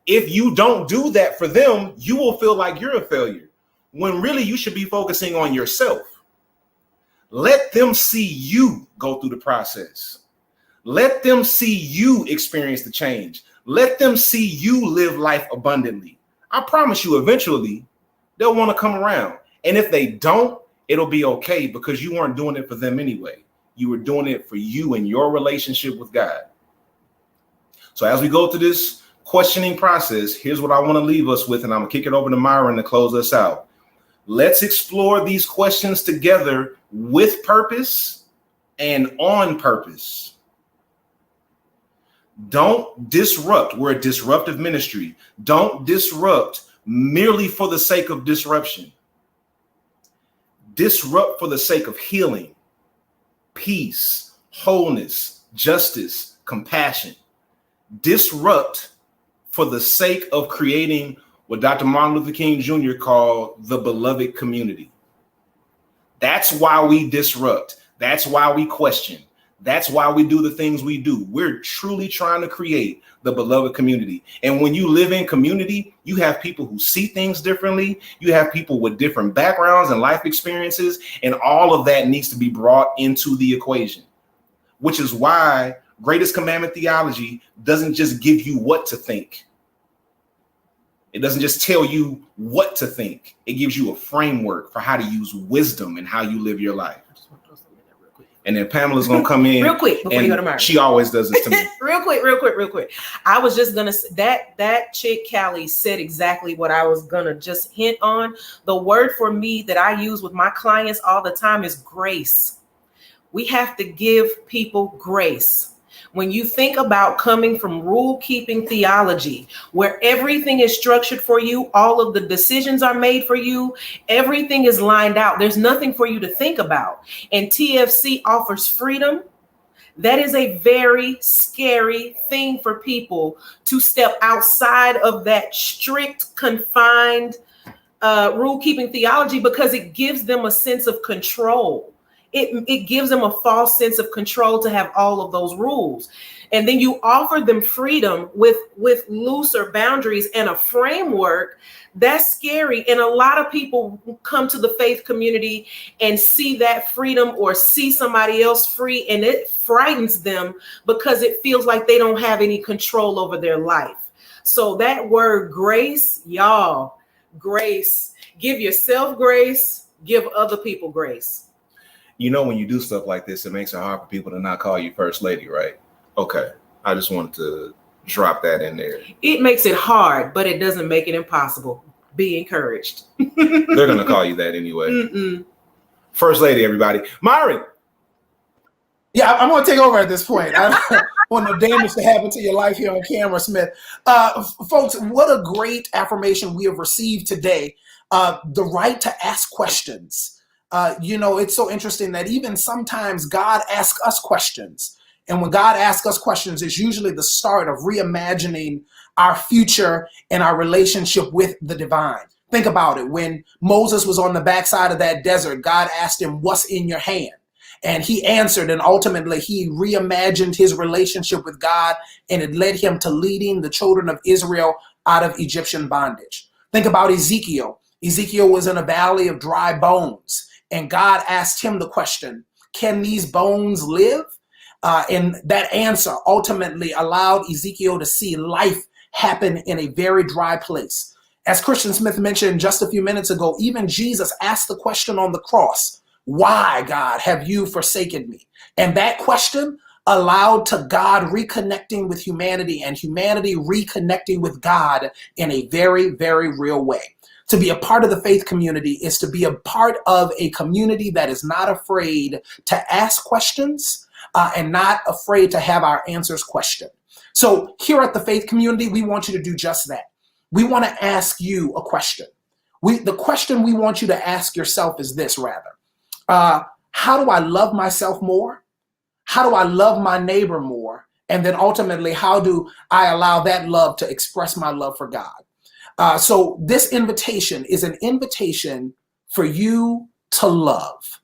if you don't do that for them, you will feel like you're a failure, when really you should be focusing on yourself. Let them see you go through the process. Let them see you experience the change. Let them see you live life abundantly. I promise you, eventually, they'll want to come around. And if they don't, it'll be okay, because you weren't doing it for them anyway. You were doing it for you and your relationship with God. So as we go through this questioning process, here's what I want to leave us with, and I'm going to kick it over to Myron to close us out. Let's explore these questions together with purpose and on purpose. Don't disrupt. We're a disruptive ministry. Don't disrupt merely for the sake of disruption. Disrupt for the sake of healing, peace, wholeness, justice, compassion. Disrupt for the sake of creating what Dr. Martin Luther King Jr. called the beloved community. That's why we disrupt. That's why we question. That's why we do the things we do. We're truly trying to create the beloved community. And when you live in community, you have people who see things differently. You have people with different backgrounds and life experiences, and all of that needs to be brought into the equation, which is why Greatest Commandment Theology doesn't just give you what to think. It doesn't just tell you what to think. It gives you a framework for how to use wisdom and how you live your life. And then Pamela's going to come in real quick before you go to Myron. She always does this to me. real quick. I was just going to say that chick Callie said exactly what I was going to just hint on. The word for me that I use with my clients all the time is grace. We have to give people grace. When you think about coming from rule-keeping theology, where everything is structured for you, all of the decisions are made for you, everything is lined out, there's nothing for you to think about. And TFC offers freedom. That is a very scary thing for people to step outside of that strict, confined rule-keeping theology, because it gives them a sense of control. It gives them a false sense of control to have all of those rules. And then you offer them freedom with looser boundaries and a framework. That's scary. And a lot of people come to the faith community and see that freedom or see somebody else free, and it frightens them because it feels like they don't have any control over their life. So that word grace, y'all, grace, give yourself grace, give other people grace. You know, when you do stuff like this, it makes it hard for people to not call you First Lady, right? Okay. I just wanted to drop that in there. It makes it hard, but it doesn't make it impossible. Be encouraged. They're going to call you that anyway. First Lady, everybody. Myron. Yeah, I'm going to take over at this point. I don't want no damage to happen to your life here on camera, Smith. Folks, what a great affirmation we have received today. The right to ask questions. it's so interesting that even sometimes God asks us questions. And when God asks us questions, it's usually the start of reimagining our future and our relationship with the divine. Think about it. When Moses was on the backside of that desert, God asked him, "What's in your hand?" And he answered, and ultimately he reimagined his relationship with God, and it led him to leading the children of Israel out of Egyptian bondage. Think about Ezekiel. Ezekiel was in a valley of dry bones, and God asked him the question, "Can these bones live?" And that answer ultimately allowed Ezekiel to see life happen in a very dry place. As Christian Smith mentioned just a few minutes ago, even Jesus asked the question on the cross, "Why, God, have you forsaken me?" And that question allowed to God reconnecting with humanity and humanity reconnecting with God in a very, very real way. To be a part of the faith community is to be a part of a community that is not afraid to ask questions and not afraid to have our answers questioned. So here at the faith community, we want you to do just that. We want to ask you a question. The question we want you to ask yourself is this, rather. How do I love myself more? How do I love my neighbor more? And then ultimately, how do I allow that love to express my love for God? So this invitation is an invitation for you to love,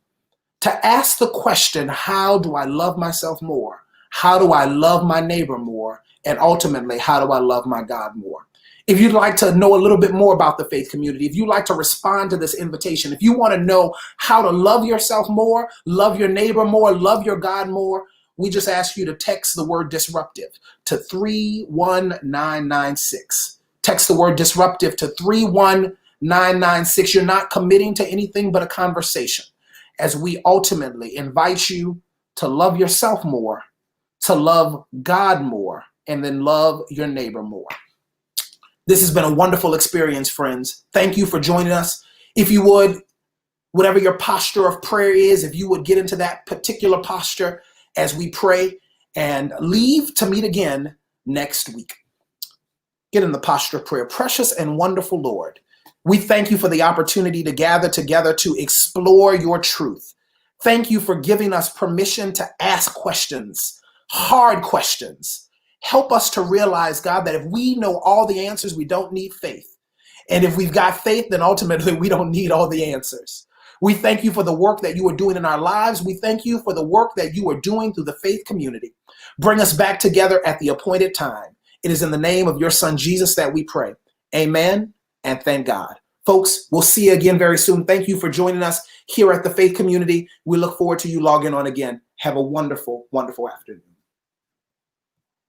to ask the question, how do I love myself more? How do I love my neighbor more? And ultimately, how do I love my God more? If you'd like to know a little bit more about the faith community, if you'd like to respond to this invitation, if you want to know how to love yourself more, love your neighbor more, love your God more, we just ask you to text the word disruptive to 31996. Text the word disruptive to 31996. You're not committing to anything but a conversation as we ultimately invite you to love yourself more, to love God more, and then love your neighbor more. This has been a wonderful experience, friends. Thank you for joining us. If you would, whatever your posture of prayer is, if you would get into that particular posture as we pray and leave to meet again next week. Get in the posture of prayer. Precious and wonderful Lord, we thank you for the opportunity to gather together to explore your truth. Thank you for giving us permission to ask questions, hard questions. Help us to realize, God, that if we know all the answers, we don't need faith. And if we've got faith, then ultimately we don't need all the answers. We thank you for the work that you are doing in our lives. We thank you for the work that you are doing through the faith community. Bring us back together at the appointed time. It is in the name of your son, Jesus, that we pray. Amen and thank God. Folks, we'll see you again very soon. Thank you for joining us here at the faith community. We look forward to you logging on again. Have a wonderful, wonderful afternoon.